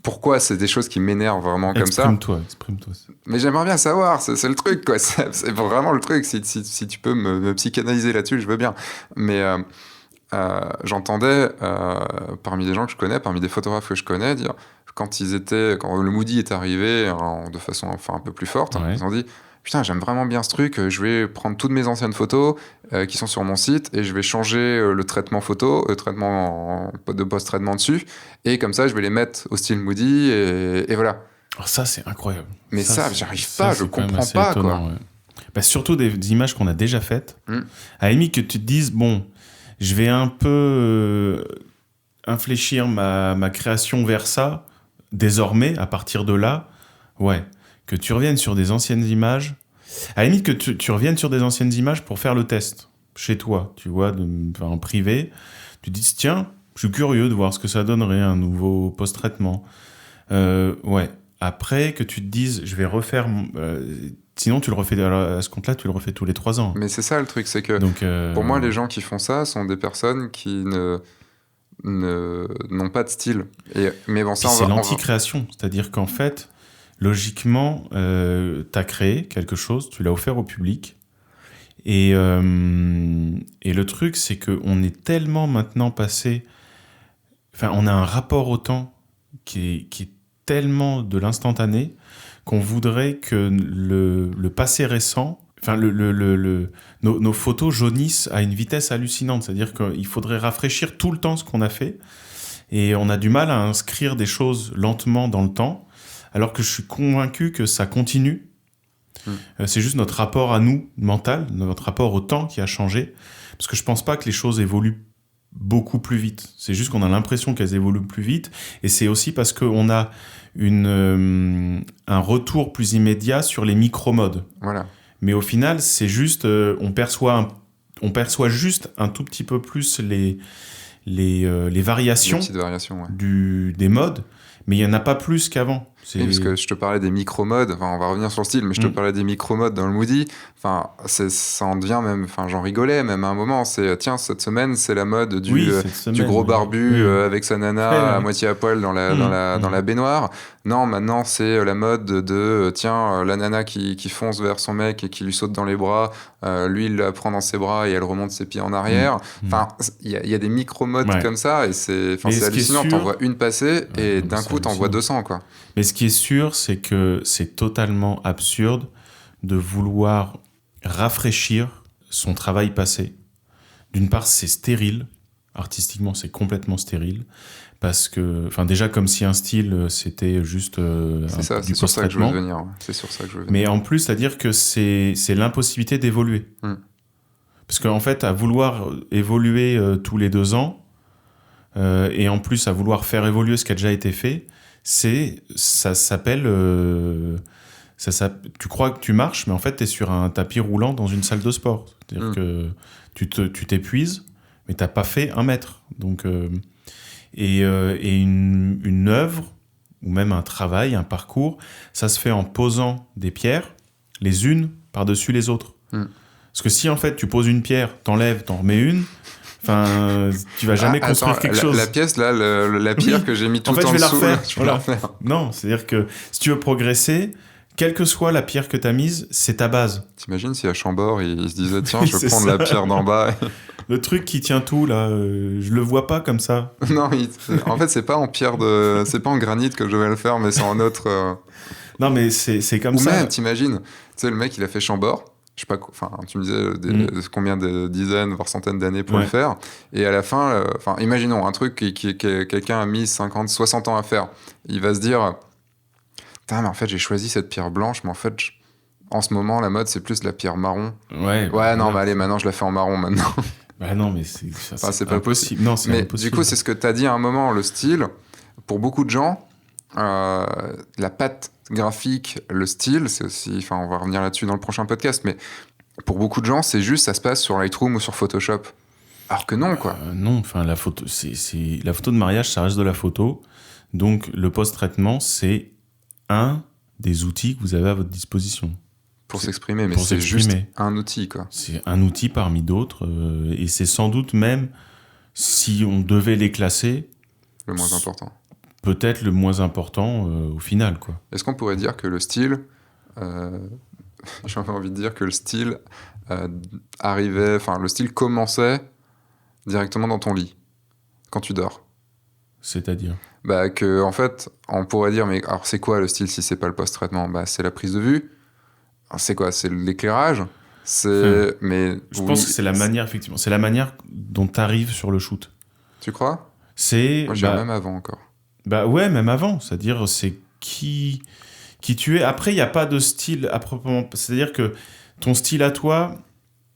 pourquoi c'est des choses qui m'énervent vraiment comme ça. Exprime-toi. Mais j'aimerais bien savoir. C'est le truc, quoi. C'est vraiment le truc. Si tu peux me psychanalyser là-dessus, je veux bien. Mais j'entendais parmi des gens que je connais, parmi des photographes que je connais, dire quand le Moody est arrivé de façon un peu plus forte, ils ont dit. Putain, j'aime vraiment bien ce truc, je vais prendre toutes mes anciennes photos qui sont sur mon site et je vais changer le traitement photo, traitement de post-traitement dessus, et comme ça, je vais les mettre au style Moody et voilà. Alors ça, c'est incroyable. Mais j'arrive pas, je comprends pas, étonnant, quoi. Ouais. Bah, surtout des images qu'on a déjà faites. À la limite que tu te dises, bon, je vais un peu infléchir ma création vers ça, désormais, à partir de là, ouais. Que tu reviennes sur des anciennes images, à la limite que tu reviennes sur des anciennes images pour faire le test chez toi, tu vois, en privé, tu te dis tiens, je suis curieux de voir ce que ça donnerait un nouveau post-traitement. Ouais. Après que tu te dises je vais refaire, sinon tu le refais à ce compte-là, tu le refais tous les 3 ans. Mais c'est ça le truc, c'est que pour moi les gens qui font ça sont des personnes qui n'ont pas de style. Mais bon, ça, c'est l'anti-création, c'est-à-dire qu'en fait. Logiquement, tu as créé quelque chose, tu l'as offert au public. Et le truc, c'est qu'on est tellement maintenant passé... Enfin, on a un rapport au temps qui est tellement de l'instantané qu'on voudrait que le passé récent... Enfin, nos photos jaunissent à une vitesse hallucinante. C'est-à-dire qu'il faudrait rafraîchir tout le temps ce qu'on a fait. Et on a du mal à inscrire des choses lentement dans le temps. Alors que je suis convaincu que ça continue. C'est juste notre rapport à nous, mental, notre rapport au temps qui a changé. Parce que je pense pas que les choses évoluent beaucoup plus vite. C'est juste qu'on a l'impression qu'elles évoluent plus vite. Et c'est aussi parce qu'on a un retour plus immédiat sur les micro-modes. Voilà. Mais au final, c'est juste... on perçoit juste un tout petit peu plus les variations, les petites variations, ouais. des modes. Mais il n'y en a pas plus qu'avant. Oui, parce que je te parlais des micro-modes, enfin, on va revenir sur le style, mais je te parlais des micro-modes dans le Moody, enfin, ça en devient même, enfin, j'en rigolais même à un moment, tiens, cette semaine, c'est la mode du gros barbu avec sa nana à moitié à poil dans la baignoire. Non, maintenant, c'est la mode de tiens, la nana qui fonce vers son mec et qui lui saute dans les bras, lui, il la prend dans ses bras et elle remonte ses pieds en arrière. Enfin, il y a des micro-modes comme ça, et c'est hallucinant, t'en vois une passer, et d'un coup, t'en vois 200, quoi. Mais ce qui est sûr, c'est que c'est totalement absurde de vouloir rafraîchir son travail passé. D'une part, c'est stérile. Artistiquement, c'est complètement stérile. parce que, enfin, déjà comme si un style c'était juste C'est ça, du c'est sur ça que je veux post-traitement. venir. Ouais. C'est sur ça que je veux venir. Mais en plus, c'est-à-dire que c'est l'impossibilité d'évoluer. Parce qu'en fait, à vouloir évoluer tous les 2 ans, et en plus à vouloir faire évoluer ce qui a déjà été fait, ça s'appelle... tu crois que tu marches, mais en fait, tu es sur un tapis roulant dans une salle de sport. C'est-à-dire que tu t'épuises, mais tu n'as pas fait 1 mètre. Donc, et une œuvre, ou même un travail, un parcours, ça se fait en posant des pierres, les unes par-dessus les autres. Parce que si, en fait, tu poses une pierre, t'enlèves, t'en remets une, enfin, tu vas jamais construire quelque chose. La pièce, là, la pierre que j'ai mis tout en fait, en je vais dessous, la refaire. je peux la refaire. Non, c'est-à-dire que si tu veux progresser, quelle que soit la pierre que tu as mise, c'est ta base. T'imagines si à Chambord, il se disait, tiens, je vais prendre ça. la pierre d'en bas. Le truc qui tient tout, là, je le vois pas comme ça. Non, en fait, c'est pas en pierre c'est pas en granit que je vais le faire, mais c'est en autre... Non, mais c'est comme Ou ça. même, t'imagines, tu sais, le mec, il a fait Chambord. Je sais pas, enfin, tu me disais combien de dizaines, voire centaines d'années pour le faire. Et à la fin, imaginons un truc que quelqu'un a mis 50, 60 ans à faire. Il va se dire, putain, mais en fait, j'ai choisi cette pierre blanche, mais en fait, en ce moment, la mode, c'est plus la pierre marron. Ouais, non, mais allez, maintenant, je la fais en marron, maintenant. Bah non, mais c'est pas impossible. Non, c'est mais impossible. Du coup, c'est ce que t'as dit à un moment, le style. Pour beaucoup de gens, la patte graphique, le style, c'est aussi, enfin, on va revenir là-dessus dans le prochain podcast, mais pour beaucoup de gens, c'est juste, ça se passe sur Lightroom ou sur Photoshop. Alors que non, quoi. Non, enfin, la photo, la photo de mariage, ça reste de la photo. Donc, le post-traitement, c'est un des outils que vous avez à votre disposition. Pour s'exprimer, mais c'est juste un outil, quoi. C'est un outil parmi d'autres, et c'est sans doute même, si on devait les classer... Le moins important. Peut-être le moins important au final, quoi. Est-ce qu'on pourrait dire que le style, j'ai envie de dire que le style arrivait, enfin le style commençait directement dans ton lit, quand tu dors. C'est-à-dire ? Bah que en fait, on pourrait dire, mais alors c'est quoi le style si c'est pas le post-traitement ? Bah c'est la prise de vue. Alors, c'est quoi ? C'est l'éclairage. Mais je pense que c'est la manière, effectivement, c'est la manière dont tu arrives sur le shoot. Tu crois ? C'est. Moi, j'irais même avant encore. Bah ouais, même avant. C'est-à-dire, c'est qui tu es. Après, il n'y a pas de style à proprement. C'est-à-dire que ton style à toi,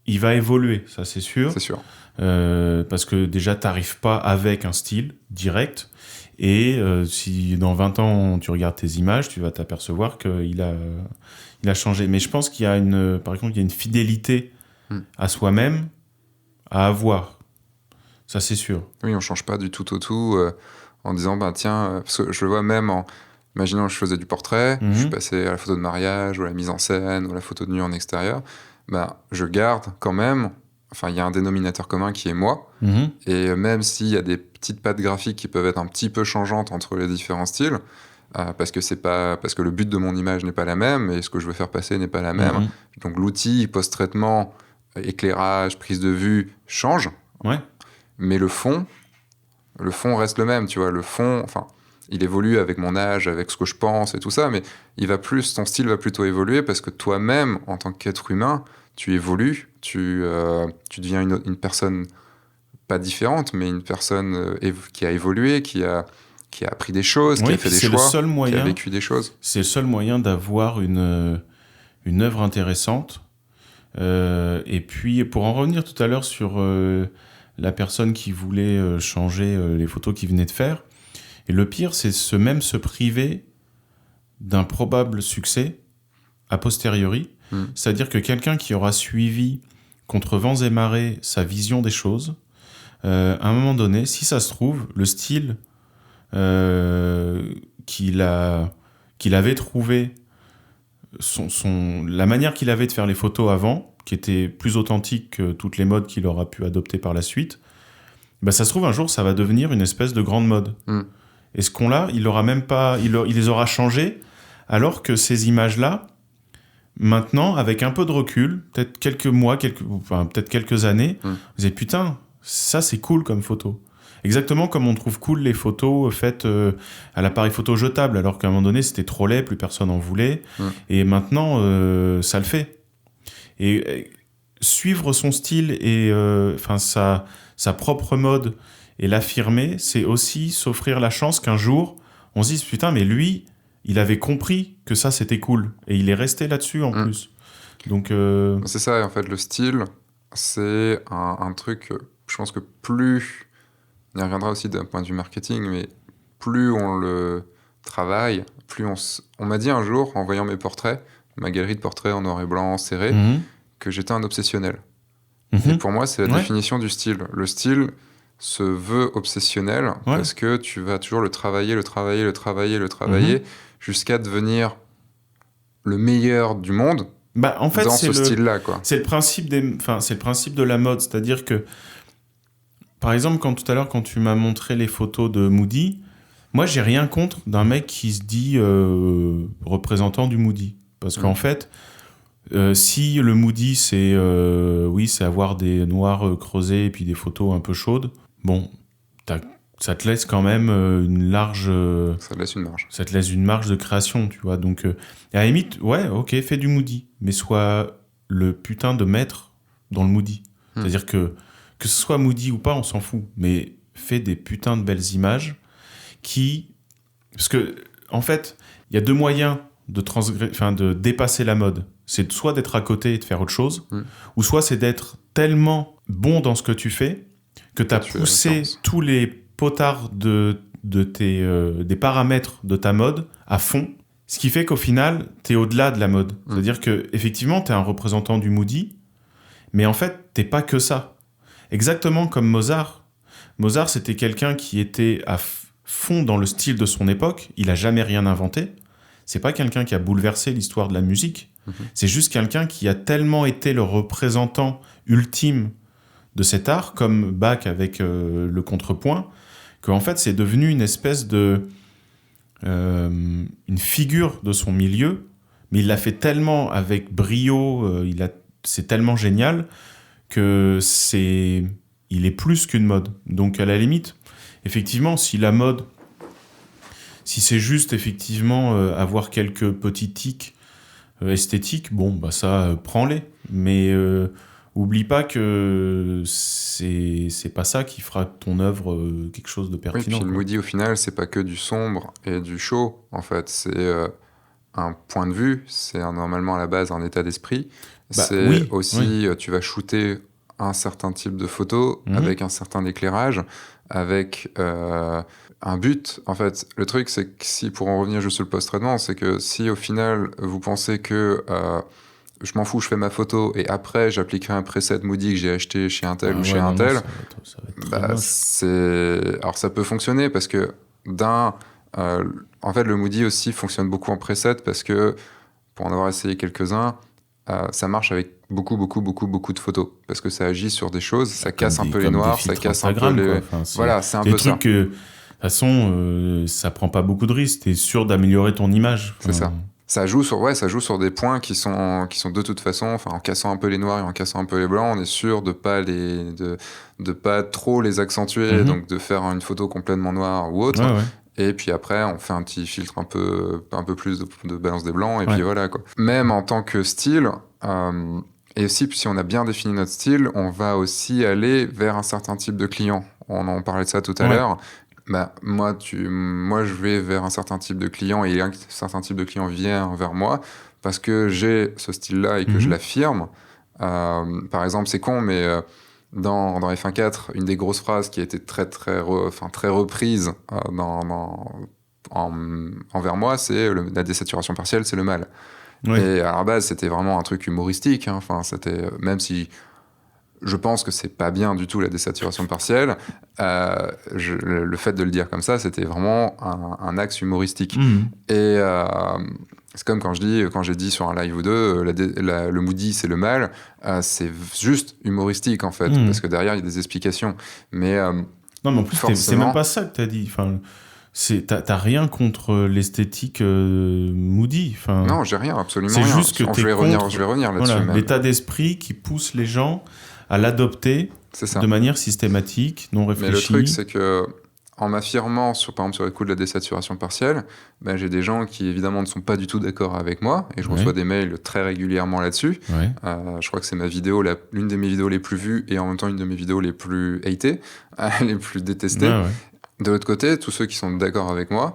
il va évoluer, ça c'est sûr. C'est sûr. Parce que déjà, tu n'arrives pas avec un style direct. Et si dans 20 ans, tu regardes tes images, tu vas t'apercevoir qu'il a changé. Mais je pense qu'il y a par exemple, il y a une fidélité à soi-même à avoir. Ça, c'est sûr. Oui, on ne change pas du tout au tout en disant, bah, tiens, parce que je le vois même en... Imaginons que je faisais du portrait, je suis passé à la photo de mariage, ou à la mise en scène, ou à la photo de nu en extérieur. Bah, je garde quand même... Enfin, il y a un dénominateur commun qui est moi. Et même s'il y a des petites pattes graphiques qui peuvent être un petit peu changeantes entre les différents styles, parce que le but de mon image n'est pas la même et ce que je veux faire passer n'est pas la même. Donc l'outil, post-traitement, éclairage, prise de vue change. Ouais. Mais le fond reste le même, tu vois. Le fond, enfin, il évolue avec mon âge, avec ce que je pense et tout ça, mais ton style va plutôt évoluer parce que toi-même, en tant qu'être humain, tu évolues, tu deviens une personne pas différente, mais une personne qui a évolué, qui a appris des choses, qui a fait des choix, qui a vécu des choses. C'est le seul moyen d'avoir une œuvre intéressante. Et puis, pour en revenir tout à l'heure sur la personne qui voulait changer les photos qu'il venait de faire, et le pire, c'est se priver d'un probable succès a posteriori. C'est-à-dire que quelqu'un qui aura suivi contre vents et marées sa vision des choses, à un moment donné, si ça se trouve, le style qu'il avait trouvé, la manière qu'il avait de faire les photos avant, qui était plus authentique que toutes les modes qu'il aura pu adopter par la suite, bah ça se trouve un jour ça va devenir une espèce de grande mode. Et ce qu'on-là, il les aura changés, alors que ces images-là, maintenant, avec un peu de recul, peut-être quelques mois, peut-être quelques années, vous dites putain, ça c'est cool comme photo. Exactement comme on trouve cool les photos faites à l'appareil photo jetable, alors qu'à un moment donné c'était trop laid, plus personne en voulait. Et maintenant, ça le fait. Et suivre son style et sa propre mode Et l'affirmer, c'est aussi s'offrir la chance qu'un jour, on se dise, putain, mais lui, il avait compris que ça, c'était cool. Et il est resté là-dessus, en plus. Donc... C'est ça, en fait, le style, c'est un truc, je pense que plus, on y reviendra aussi d'un point de vue marketing, mais plus on le travaille, plus on m'a dit un jour, en voyant mes portraits, ma galerie de portraits en noir et blanc serré, que j'étais un obsessionnel. Et pour moi, c'est la définition du style. Le style se veut obsessionnel parce que tu vas toujours le travailler, jusqu'à devenir le meilleur du monde. Bah, en fait, dans ce style-là, quoi. C'est le principe c'est le principe de la mode, c'est-à-dire que, par exemple, tout à l'heure, quand tu m'as montré les photos de Moody, moi, j'ai rien contre d'un mec qui se dit représentant du Moody, parce qu'en fait, si le Moody, c'est avoir des noirs creusés et puis des photos un peu chaudes, bon, ça te laisse quand même une large... ça te laisse une marge. Ça te laisse une marge de création, tu vois. Donc, à la limite, ouais, ok, fais du Moody, mais sois le putain de maître dans le Moody. C'est-à-dire que ce soit Moody ou pas, on s'en fout, mais fais des putains de belles images Parce que, en fait, il y a deux moyens de dépasser la mode. C'est soit d'être à côté et de faire autre chose, ou soit c'est d'être tellement bon dans ce que tu fais que tu as poussé tous les potards des paramètres de ta mode à fond, ce qui fait qu'au final, tu es au-delà de la mode. C'est-à-dire qu'effectivement, tu es un représentant du Moody, mais en fait, t'es pas que ça. Exactement comme Mozart. Mozart, c'était quelqu'un qui était à fond dans le style de son époque, il a jamais rien inventé. C'est pas quelqu'un qui a bouleversé l'histoire de la musique, c'est juste quelqu'un qui a tellement été le représentant ultime de cet art, comme Bach avec le contrepoint, qu'en fait c'est devenu une espèce de... une figure de son milieu, mais il l'a fait tellement avec brio, c'est tellement génial que il est plus qu'une mode. Donc à la limite, effectivement, si c'est juste effectivement avoir quelques petits tics esthétiques, bon, bah ça, prends-les. Mais oublie pas que c'est pas ça qui fera de ton œuvre quelque chose de pertinent. Oui, puis le Moody, au final, c'est pas que du sombre et du chaud, en fait. C'est un point de vue, c'est normalement à la base un état d'esprit. Tu vas shooter un certain type de photo avec un certain éclairage, avec un but. En fait, le truc, c'est que si, pour en revenir juste sur le post-traitement, c'est que si au final, vous pensez que je m'en fous, je fais ma photo et après, j'appliquerai un preset Moody que j'ai acheté chez un tel ou chez un tel, alors ça peut fonctionner parce que en fait, le Moody aussi fonctionne beaucoup en preset parce que, pour en avoir essayé quelques-uns, ça marche avec beaucoup de photos parce que ça agit sur des choses, ça casse un peu les noirs, ça casse un peu les... Voilà, c'est un peu ça. De toute façon, ça prend pas beaucoup de risques, t'es sûr d'améliorer ton image. C'est ça. Ça joue sur des points qui sont de toute façon, en cassant un peu les noirs et en cassant un peu les blancs, on est sûr de pas trop les accentuer, donc de faire une photo complètement noire ou autre. Et puis après, on fait un petit filtre un peu plus de balance des blancs, et puis voilà, quoi. Même en tant que style, et aussi, si on a bien défini notre style, on va aussi aller vers un certain type de client. On en parlait de ça tout à l'heure. Bah, moi, je vais vers un certain type de client, et un certain type de client vient vers moi parce que j'ai ce style-là et que je l'affirme. Par exemple, c'est con, mais... Dans F1.4, une des grosses phrases qui a été très reprise envers moi, c'est la désaturation partielle, c'est le mal. Et à la base, c'était vraiment un truc humoristique. C'était, même si je pense que c'est pas bien du tout la désaturation partielle, le fait de le dire comme ça, c'était vraiment un axe humoristique. Et c'est comme quand j'ai dit sur un live ou deux, le Moody c'est le mal, c'est juste humoristique en fait, parce que derrière il y a des explications. Mais non, mais en plus c'est même pas ça que t'as dit. T'as rien contre l'esthétique Moody. Non, j'ai rien, absolument c'est rien. C'est juste que je vais revenir là-dessus. Voilà, l'état d'esprit qui pousse les gens à l'adopter de manière systématique, non réfléchie. Mais le truc, c'est que en m'affirmant, par exemple, sur le coup de la désaturation partielle, ben, j'ai des gens qui, évidemment, ne sont pas du tout d'accord avec moi, et je reçois des mails très régulièrement là-dessus. Je crois que c'est l'une de mes vidéos les plus vues, et en même temps, une de mes vidéos les plus hatées, les plus détestées. De l'autre côté, tous ceux qui sont d'accord avec moi,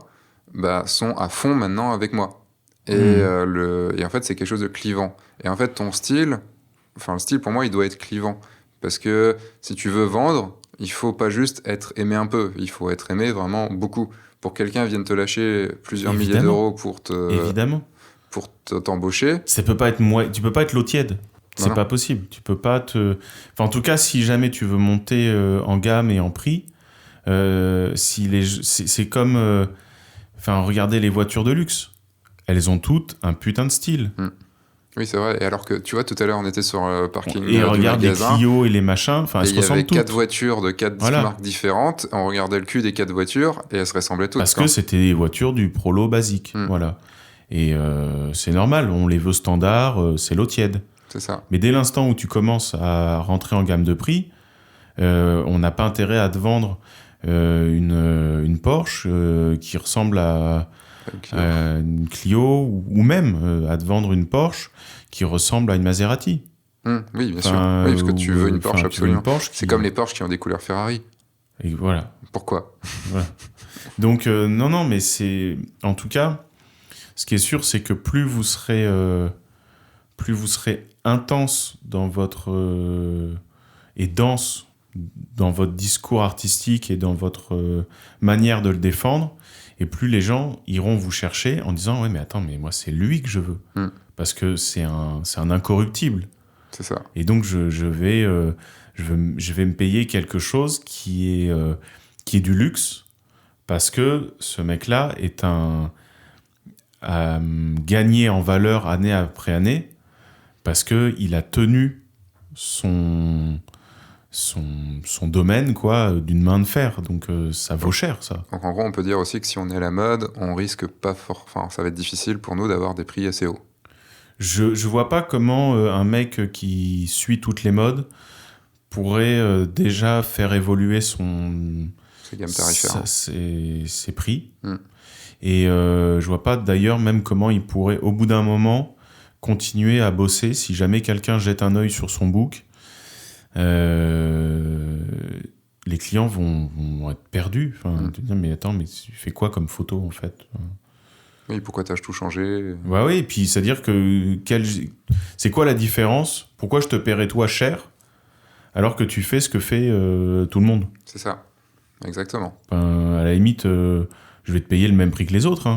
bah, sont à fond maintenant avec moi. Et en fait, c'est quelque chose de clivant. Et en fait, ton style, le style, pour moi, il doit être clivant. Parce que si tu veux vendre, il faut pas juste être aimé un peu, il faut être aimé vraiment beaucoup. Pour que quelqu'un vienne te lâcher plusieurs milliers d'euros pour t'embaucher. Tu peux pas être l'eau tiède. C'est pas possible. Tu peux pas Enfin, en tout cas, si jamais tu veux monter en gamme et en prix, c'est comme... regardez les voitures de luxe. Elles ont toutes un putain de style. Oui, c'est vrai. Et alors que, tu vois, tout à l'heure, on était sur le parking et on regarde les Clio et les machins. Elles se ressemblent toutes. Il y avait 4 voitures de 4 marques différentes. On regardait le cul des 4 voitures et elles se ressemblaient toutes. Parce que c'était des voitures du Prolo basique. Voilà. Et c'est normal. On les veut standard. C'est l'eau tiède. C'est ça. Mais dès l'instant où tu commences à rentrer en gamme de prix, on n'a pas intérêt à te vendre une Porsche qui ressemble à une Clio ou même à te vendre une Porsche qui ressemble à une Maserati. Oui, bien sûr. Oui, parce que tu veux une Porsche, absolument. C'est comme les Porsche qui ont des couleurs Ferrari. Et voilà. Pourquoi? Voilà. Donc, non, mais c'est... En tout cas, ce qui est sûr, c'est que plus vous serez intense dans votre... et dense dans votre discours artistique et dans votre manière de le défendre, et plus les gens iront vous chercher en disant « Ouais, mais attends, mais moi, c'est lui que je veux. Parce que c'est un incorruptible. » C'est ça. Et donc, je vais me payer quelque chose qui est du luxe, parce que ce mec-là a gagné en valeur année après année, parce qu'il a tenu son domaine, quoi, d'une main de fer. Donc ça vaut cher, ça. Donc en gros, on peut dire aussi que si on est à la mode, on risque pas ça va être difficile pour nous d'avoir des prix assez hauts. Je vois pas comment un mec qui suit toutes les modes pourrait déjà faire évoluer ses gammes tarifaires. Ses prix. Et je vois pas d'ailleurs même comment il pourrait, au bout d'un moment, continuer à bosser si jamais quelqu'un jette un œil sur son book. Les clients vont être perdus. Tu te dis, mais attends, mais tu fais quoi comme photo, en fait? Oui, pourquoi t'as tout changé? Bah oui, et puis c'est-à-dire que c'est quoi la différence? Pourquoi je te paierais toi cher alors que tu fais ce que fait tout le monde? C'est ça, exactement. À la limite, je vais te payer le même prix que les autres.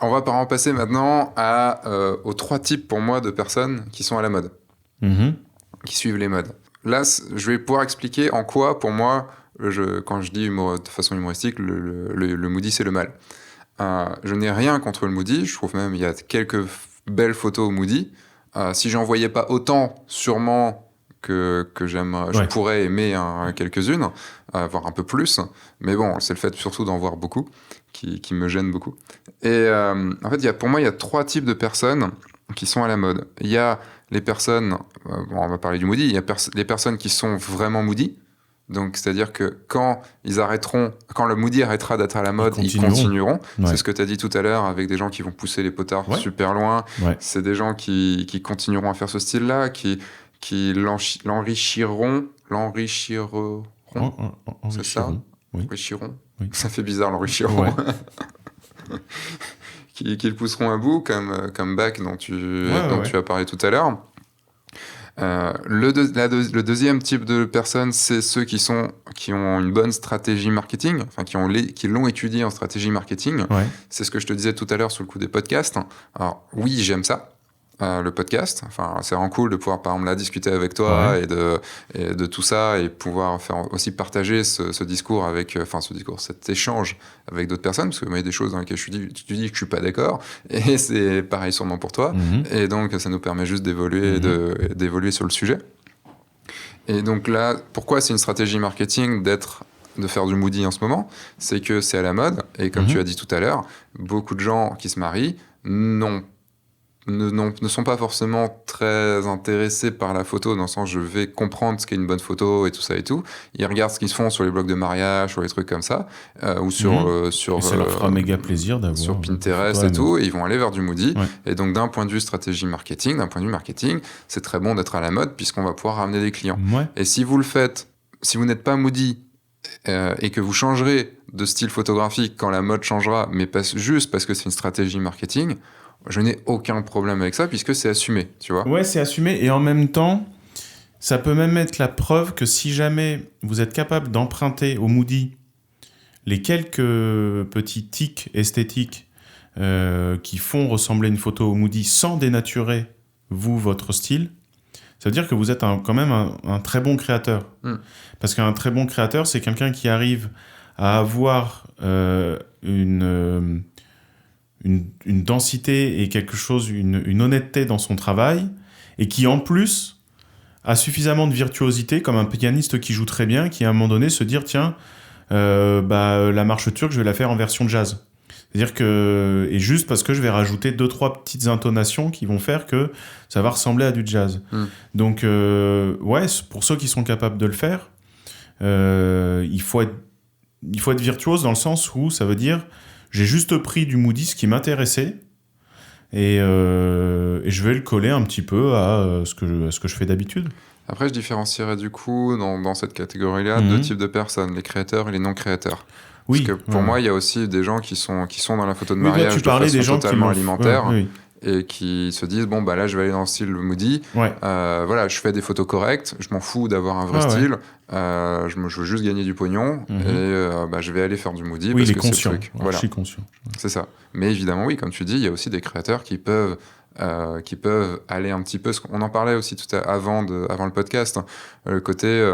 On va en passer maintenant aux 3 types, pour moi, de personnes qui sont à la mode, qui suivent les modes. Là, je vais pouvoir expliquer en quoi, pour moi, quand je dis de façon humoristique, le moody, c'est le mal. Je n'ai rien contre le moody, je trouve même qu'il y a quelques belles photos au moody. Si j'en voyais pas autant, sûrement que je pourrais aimer quelques-unes, voire un peu plus. Mais bon, c'est le fait surtout d'en voir beaucoup qui me gêne beaucoup. Et en fait, pour moi, il y a 3 types de personnes qui sont à la mode. Il y a les personnes, on va parler du moody, il y a les personnes qui sont vraiment moody. Donc, c'est-à-dire que quand le moody arrêtera d'être à la mode, ils continueront. Ouais. C'est ce que tu as dit tout à l'heure avec des gens qui vont pousser les potards super loin. Ouais. C'est des gens qui continueront à faire ce style-là, qui l'enrichiront. C'est ça? Oui. Enrichiront. Oui. Ça fait bizarre, l'enrichiront. Ouais. qui le pousseront à bout, comme Bach dont tu as parlé tout à l'heure. Le deuxième type de personnes, c'est ceux qui ont une bonne stratégie marketing, enfin qui l'ont étudié en stratégie marketing. Ouais. C'est ce que je te disais tout à l'heure sur le coup des podcasts. Alors oui, j'aime ça, le podcast. Enfin, c'est vraiment cool de pouvoir, par exemple, là, discuter avec toi et de tout ça et pouvoir aussi partager ce discours cet échange avec d'autres personnes, parce que moi, il y a des choses dans lesquelles tu dis que je suis pas d'accord, et c'est pareil sûrement pour toi. Et donc, ça nous permet juste d'évoluer, d'évoluer sur le sujet. Et donc là, pourquoi c'est une stratégie marketing de faire du moody en ce moment? C'est que c'est à la mode, et comme tu as dit tout à l'heure, beaucoup de gens qui se marient ne sont pas forcément très intéressés par la photo, dans le sens je vais comprendre ce qu'est une bonne photo et tout ça et tout. Ils regardent ce qu'ils font sur les blogs de mariage, sur les trucs comme ça, ou Et ça leur fera méga plaisir d'avoir sur des Pinterest photos à et tout, et ils vont aller vers du Moody. Ouais. Et donc d'un point de vue stratégie marketing, d'un point de vue marketing, c'est très bon d'être à la mode puisqu'on va pouvoir ramener des clients. Ouais. Et si vous le faites, si vous n'êtes pas Moody, et que vous changerez de style photographique quand la mode changera, mais juste parce que c'est une stratégie marketing, je n'ai aucun problème avec ça puisque c'est assumé, tu vois. Ouais, c'est assumé. Et en même temps, ça peut même être la preuve que si jamais vous êtes capable d'emprunter au Moody les quelques petits tics esthétiques qui font ressembler une photo au Moody sans dénaturer, vous, votre style, ça veut dire que vous êtes quand même un très bon créateur. Parce qu'un très bon créateur, c'est quelqu'un qui arrive à avoir une densité et quelque chose, une honnêteté dans son travail, et qui en plus a suffisamment de virtuosité, comme un pianiste qui joue très bien, qui à un moment donné se dire tiens, la marche turque, je vais la faire en version jazz. C'est-à-dire que, et juste parce que je vais rajouter 2-3 petites intonations qui vont faire que ça va ressembler à du jazz. Donc, ouais, pour ceux qui sont capables de le faire, il faut être virtuose dans le sens où ça veut dire j'ai juste pris du Moody ce qui m'intéressait et je vais le coller un petit peu à ce que je fais d'habitude. Après, je différencierais du coup dans cette catégorie-là deux types de personnes, les créateurs et les non-créateurs. Parce que pour moi, il y a aussi des gens qui sont dans la photo de mariage de façon totalement alimentaire et qui se disent bon bah là je vais aller dans le style Moody. Voilà, je fais des photos correctes, je m'en fous d'avoir un vrai style. Je veux juste gagner du pognon et je vais aller faire du Moody parce que c'est le truc. Voilà. Je suis conscient. C'est ça. Mais évidemment, oui, comme tu dis, il y a aussi des créateurs qui peuvent aller un petit peu. On en parlait aussi avant le podcast. Le côté,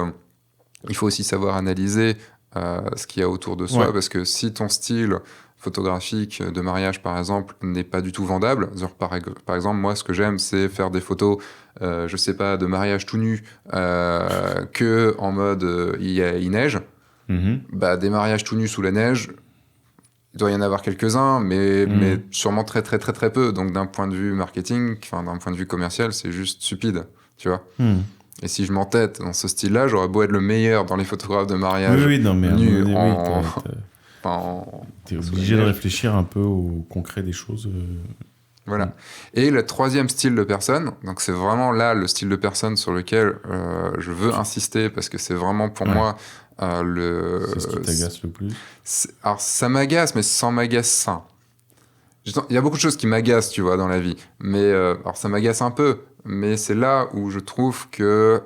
il faut aussi savoir analyser ce qu'il y a autour de soi, parce que si ton style photographique de mariage, par exemple, n'est pas du tout vendable, genre, par exemple, moi, ce que j'aime, c'est faire des photos, je sais pas, de mariage tout nu, que en mode il neige. Bah, des mariages tout nus sous la neige, il doit y en avoir quelques-uns, mais sûrement très, très, très, très peu. Donc, d'un point de vue marketing, d'un point de vue commercial, c'est juste stupide, tu vois. Et si je m'entête dans ce style-là, j'aurais beau être le meilleur dans les photographes de mariage nus t'es obligé de réfléchir un peu au concret des choses. Voilà. Et le troisième style de personne, donc c'est vraiment là le style de personne sur lequel je veux insister, parce que c'est vraiment pour moi c'est ce qui t'agace le plus. Alors ça m'agace, mais sans m'agacer. Il y a beaucoup de choses qui m'agacent, tu vois, dans la vie. Mais alors ça m'agace un peu, mais c'est là où je trouve que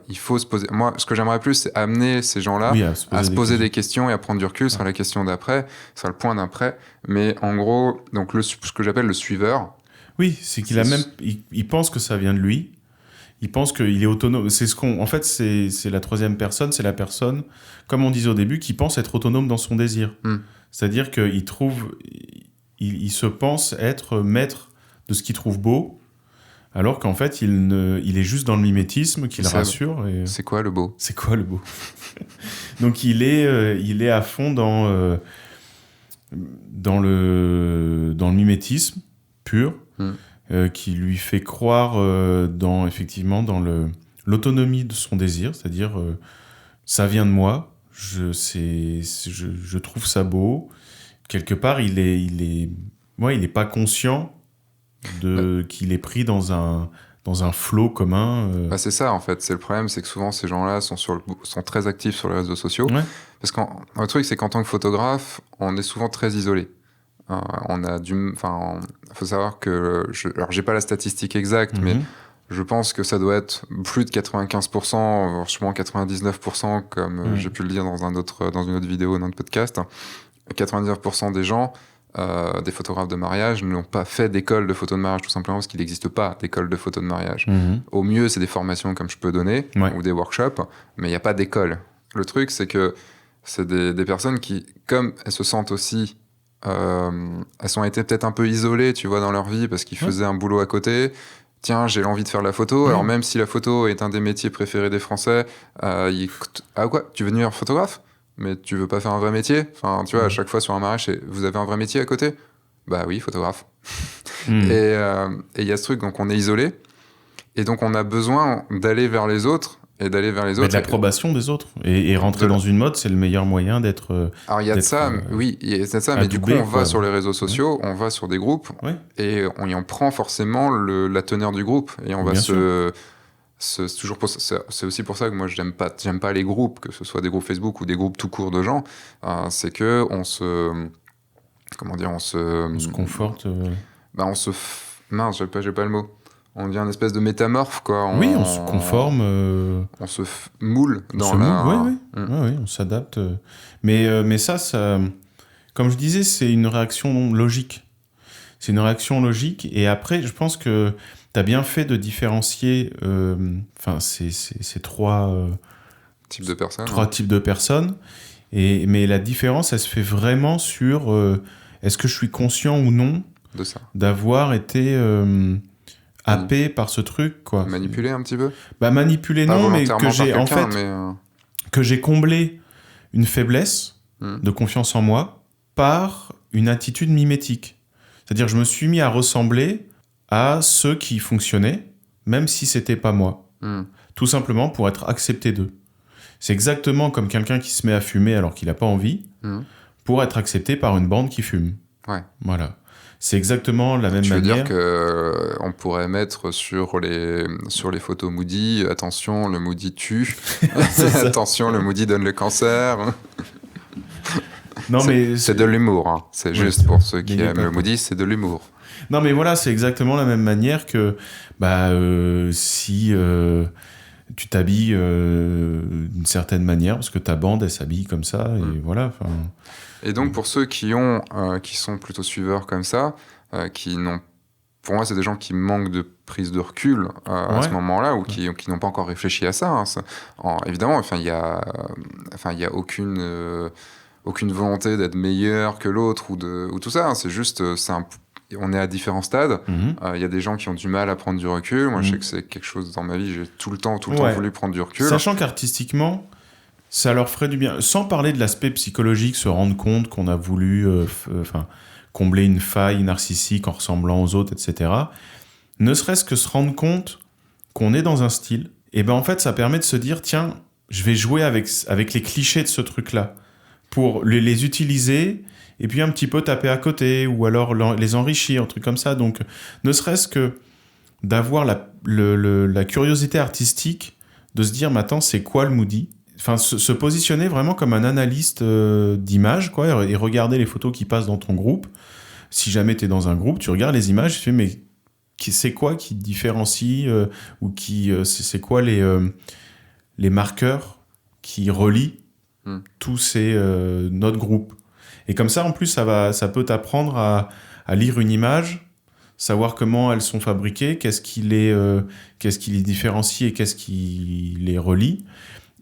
il faut se poser. Moi, ce que j'aimerais plus, c'est amener ces gens-là à se poser des questions et à prendre du recul sur la question d'après, sur le point d'après. Mais en gros, donc ce que j'appelle le suiveur. Oui, c'est qu'il il pense que ça vient de lui. Il pense qu'il est autonome. En fait, c'est la troisième personne, c'est la personne, comme on disait au début, qui pense être autonome dans son désir. C'est-à-dire qu'il il se pense être maître de ce qu'il trouve beau, alors qu'en fait, il est juste dans le mimétisme qui le rassure. C'est quoi le beau ? C'est quoi le beau ? Donc, il est à fond dans le mimétisme pur, qui lui fait croire effectivement dans l'autonomie de son désir, c'est-à-dire ça vient de moi, je trouve ça beau. Quelque part, il est pas conscient qu'il est pris dans un flot commun. C'est ça, en fait. C'est le problème, c'est que souvent, ces gens-là sont très actifs sur les réseaux sociaux. Parce que le truc, c'est qu'en tant que photographe, on est souvent très isolé. Faut savoir que... Alors, j'ai pas la statistique exacte, mais je pense que ça doit être plus de 95%, sûrement 99%, comme j'ai pu le dire dans une autre vidéo, dans notre podcast. 99% des gens, des photographes de mariage, n'ont pas fait d'école de photo de mariage, tout simplement parce qu'il n'existe pas d'école de photo de mariage. Au mieux, c'est des formations comme je peux donner, ou des workshops, mais il n'y a pas d'école. Le truc, c'est que c'est des personnes qui, comme elles se sentent aussi... elles ont été peut-être un peu isolées, tu vois, dans leur vie, parce qu'ils faisaient un boulot à côté. Tiens, j'ai l'envie de faire la photo. Alors même si la photo est un des métiers préférés des Français, ah quoi, tu veux devenir photographe ? Mais tu veux pas faire un vrai métier ? Enfin, tu vois, à chaque fois sur un mariage, vous avez un vrai métier à côté ? Bah oui, photographe. Et il y a ce truc, donc on est isolé, et donc on a besoin d'aller vers les autres, et d'aller vers les Mais autres. de l'approbation des autres. Et rentrer dans une mode, c'est le meilleur moyen d'être... Alors il y a de ça, oui, il y a de ça, mais du coup on va sur les réseaux sociaux, on va sur des groupes, et on y en prend forcément la teneur du groupe, et on va c'est aussi pour ça que moi j'aime pas les groupes, que ce soit des groupes Facebook ou des groupes tout court de gens, c'est que on se conforte. Mince, j'ai pas le mot. On devient une espèce de métamorphe, quoi. On se conforme. On se moule dans Oui, on s'adapte. Mais ça, comme je disais, c'est une réaction logique. C'est une réaction logique. Et après, je pense que tu as bien fait de différencier ces trois types de personnes. Types de personnes. Mais la différence, elle se fait vraiment sur est-ce que je suis conscient ou non de ça, d'avoir été happé par ce truc, quoi. Manipulé un petit peu. Manipuler non, mais que j'ai que j'ai comblé une faiblesse de confiance en moi par une attitude mimétique. C'est-à-dire, je me suis mis à ressembler à ceux qui fonctionnaient, même si c'était pas moi. Tout simplement pour être accepté d'eux. C'est exactement comme quelqu'un qui se met à fumer alors qu'il n'a pas envie, pour être accepté par une bande qui fume. Ouais. Voilà. C'est exactement la même manière. Tu veux dire qu'on pourrait mettre sur les photos Moody, attention, le Moody tue, attention, le Moody donne le cancer. Non, c'est de l'humour, hein. C'est juste pour ceux qui aiment le Moody, c'est de l'humour. Non, mais voilà, c'est exactement la même manière que si tu t'habilles d'une certaine manière, parce que ta bande, elle s'habille comme ça, et voilà. Et donc, pour ceux qui sont plutôt suiveurs comme ça, pour moi, c'est des gens qui manquent de prise de recul à ce moment-là, ou qui n'ont pas encore réfléchi à ça. Évidemment, il y a aucune volonté d'être meilleur que l'autre ou tout ça. C'est juste, on est à différents stades. Il y a des gens qui ont du mal à prendre du recul. Moi, je sais que c'est quelque chose dans ma vie, j'ai tout le temps voulu prendre du recul. Sachant qu'artistiquement, ça leur ferait du bien. Sans parler de l'aspect psychologique, se rendre compte qu'on a voulu combler une faille narcissique en ressemblant aux autres, etc. Ne serait-ce que se rendre compte qu'on est dans un style, et en fait, ça permet de se dire, tiens, je vais jouer avec les clichés de ce truc-là, pour les utiliser, et puis un petit peu taper à côté, ou alors les enrichir, un truc comme ça. Donc, ne serait-ce que d'avoir la curiosité artistique, de se dire, mais attends, c'est quoi le Moody ? Enfin, se positionner vraiment comme un analyste d'images, quoi, et regarder les photos qui passent dans ton groupe. Si jamais tu es dans un groupe, tu regardes les images, tu fais, mais c'est quoi qui différencie, ou c'est quoi les marqueurs qui relient tous notre groupe. Et comme ça, en plus, ça peut t'apprendre à lire une image, savoir comment elles sont fabriquées, qu'est-ce qui les différencie et qu'est-ce qui les relie,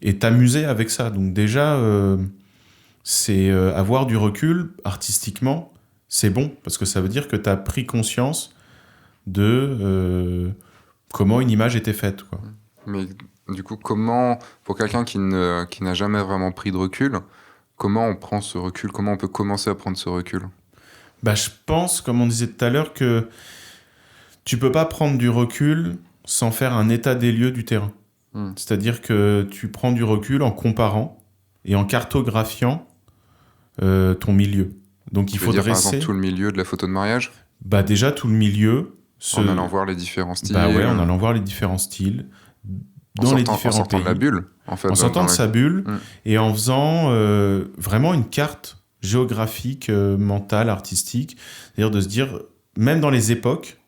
et t'amuser avec ça. Donc déjà, c'est avoir du recul artistiquement, c'est bon, parce que ça veut dire que t'as pris conscience de comment une image était faite, quoi. Mais du coup, comment, pour quelqu'un qui n'a jamais vraiment pris de recul, comment on prend ce recul ? Comment on peut commencer à prendre ce recul ? Je pense, comme on disait tout à l'heure, que tu peux pas prendre du recul sans faire un état des lieux du terrain. C'est-à-dire que tu prends du recul en comparant et en cartographiant ton milieu. Donc il faut dresser... par exemple, tout le milieu de la photo de mariage ? Déjà, tout le milieu... En allant voir les différents styles. En allant voir les différents styles. En sortant de la bulle, en fait. En sortant de sa bulle, et en faisant vraiment une carte géographique, mentale, artistique. C'est-à-dire de se dire, même dans les époques,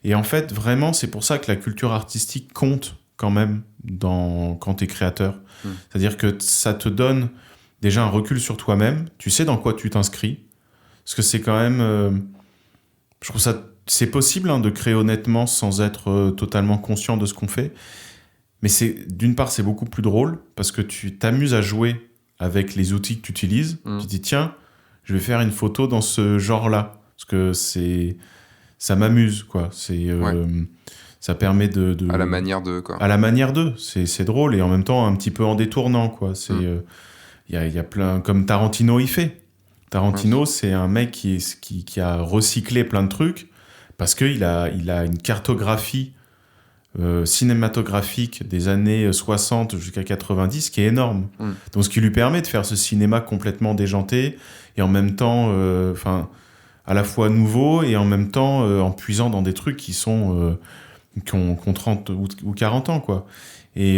et en fait, vraiment, c'est pour ça que la culture artistique compte quand même quand tu es créateur. C'est-à-dire que ça te donne déjà un recul sur toi-même. Tu sais dans quoi tu t'inscris. Parce que c'est quand même... je trouve ça... C'est possible de créer honnêtement sans être totalement conscient de ce qu'on fait. Mais d'une part, c'est beaucoup plus drôle parce que tu t'amuses à jouer avec les outils que tu utilises. Tu te dis, tiens, je vais faire une photo dans ce genre-là. Parce que ça m'amuse, quoi. Ça permet de... À la manière d'eux, quoi. À la manière d'eux. C'est drôle et en même temps un petit peu en détournant, quoi. Y a plein... Comme Tarantino, il fait. Tarantino, c'est un mec qui a recyclé plein de trucs parce qu'il a une cartographie cinématographique des années 60 jusqu'à 90 qui est énorme. Donc ce qui lui permet de faire ce cinéma complètement déjanté et en même temps à la fois nouveau et en même temps en puisant dans des trucs qui ont 30 ou 40 ans, quoi. Et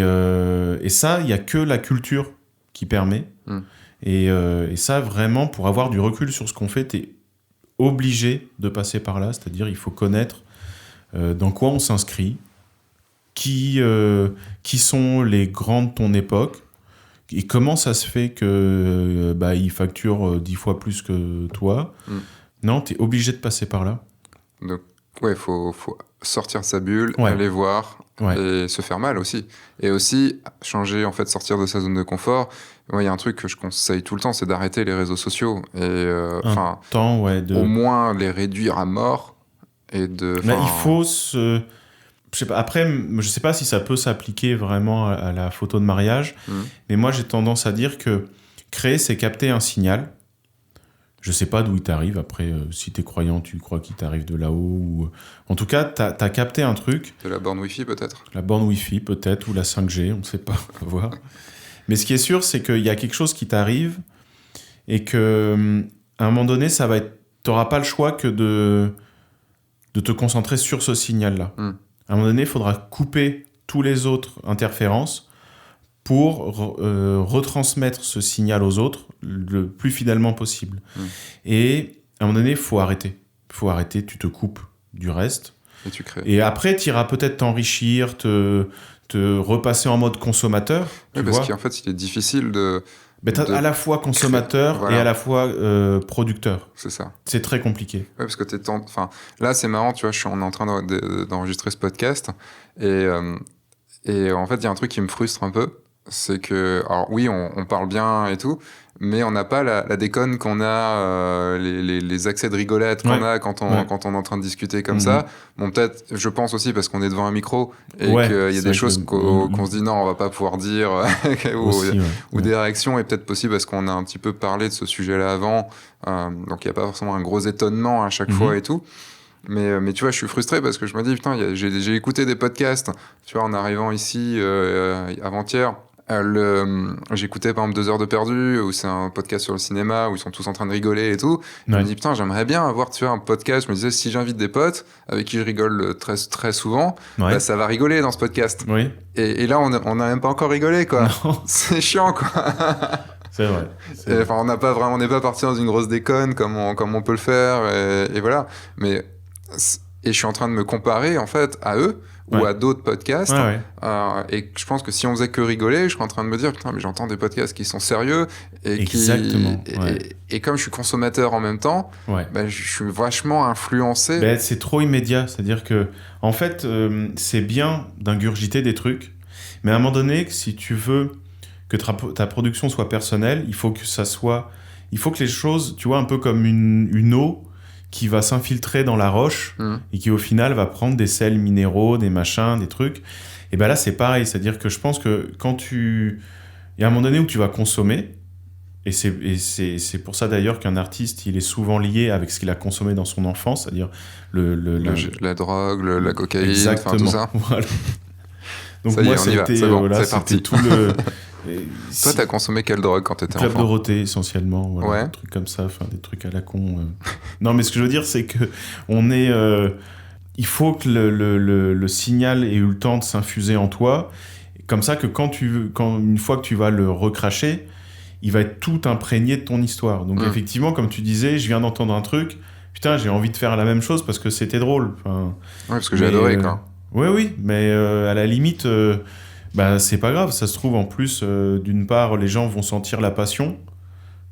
ça, il n'y a que la culture qui permet. Et ça, vraiment, pour avoir du recul sur ce qu'on fait, t'es obligé de passer par là. C'est-à-dire, il faut connaître dans quoi on s'inscrit, qui sont les grands de ton époque, et comment ça se fait que ils facturent 10 fois plus que toi. Non, t'es obligé de passer par là. Donc, ouais, faut sortir de sa bulle, aller voir, et se faire mal aussi. Et aussi, changer, en fait, sortir de sa zone de confort. Moi, il y a un truc que je conseille tout le temps, c'est d'arrêter les réseaux sociaux. Et, au moins les réduire à mort. Et il faut se... Je sais pas, après, je sais pas si ça peut s'appliquer vraiment à la photo de mariage, mais moi, j'ai tendance à dire que créer, c'est capter un signal. Je sais pas d'où il t'arrive. Après, si t'es croyant, tu crois qu'il t'arrive de là-haut. Ou... En tout cas, t'as capté un truc. De la borne Wi-Fi, peut-être. La borne Wi-Fi, peut-être, ou la 5G, on ne sait pas, on va voir. Mais ce qui est sûr, c'est qu'il y a quelque chose qui t'arrive et qu'à un moment donné, t'auras pas le choix que de te concentrer sur ce signal-là. À un moment donné, il faudra couper tous les autres interférences pour retransmettre ce signal aux autres le plus fidèlement possible. Et à un moment donné, il faut arrêter. Tu te coupes du reste. Et tu crées. Et après, tu iras peut-être t'enrichir, te repasser en mode consommateur. Oui, parce qu'en fait, il est difficile de... à la fois consommateur et à la fois producteur. C'est ça. C'est très compliqué. Oui, parce que là, c'est marrant, tu vois, on est en train d'enregistrer ce podcast. Et en fait, il y a un truc qui me frustre un peu. C'est que, alors oui, on parle bien et tout, mais on n'a pas la déconne qu'on a, les accès de rigolade qu'on a quand on est en train de discuter comme ça. Bon, peut-être, je pense aussi parce qu'on est devant un micro et qu'il y a des choses qu'on se dit non, on va pas pouvoir dire, ou des réactions, et peut-être possible parce qu'on a un petit peu parlé de ce sujet-là avant, donc il n'y a pas forcément un gros étonnement à chaque fois et tout. Mais tu vois, je suis frustré parce que je me dis, putain, j'ai écouté des podcasts, tu vois, en arrivant ici avant-hier. J'écoutais par exemple 2 heures de perdu, où c'est un podcast sur le cinéma, où ils sont tous en train de rigoler et tout. Je me dis, putain, j'aimerais bien avoir, tu vois, un podcast. Je me disais, si j'invite des potes avec qui je rigole très, très souvent, ça va rigoler dans ce podcast. Et là, on n'a même pas encore rigolé, quoi. C'est chiant, quoi. C'est vrai. On n'est pas parti dans une grosse déconne comme on peut le faire, et voilà. Et je suis en train de me comparer, en fait, à eux, ou à d'autres podcasts. Et je pense que si on faisait que rigoler, je serais en train de me dire, putain, mais j'entends des podcasts qui sont sérieux. Exactement. Et comme je suis consommateur en même temps, je suis vachement influencé. C'est trop immédiat. C'est-à-dire que, en fait, c'est bien d'ingurgiter des trucs, mais à un moment donné, si tu veux que ta production soit personnelle, il faut que les choses, tu vois, un peu comme une eau qui va s'infiltrer dans la roche et qui au final va prendre des sels minéraux, des machins, des trucs. Et ben là, c'est pareil. C'est-à-dire que je pense que il y a un moment donné où tu vas consommer, et c'est pour ça d'ailleurs qu'un artiste, il est souvent lié avec ce qu'il a consommé dans son enfance, c'est-à-dire la drogue, la cocaïne, tout ça. Voilà. Donc ça moi, c'est c'était tout le... Toi, t'as consommé quelle drogue quand t'étais enfant? Club Dorothée, essentiellement. Voilà, des trucs comme ça, des trucs à la con. Non, mais ce que je veux dire, c'est que il faut que le signal ait eu le temps de s'infuser en toi, comme ça que une fois que tu vas le recracher, il va être tout imprégné de ton histoire. Donc effectivement, comme tu disais, je viens d'entendre un truc, putain, j'ai envie de faire la même chose parce que c'était drôle. Parce que j'ai adoré, quoi. Oui, mais à la limite... c'est pas grave, ça se trouve en plus, d'une part, les gens vont sentir la passion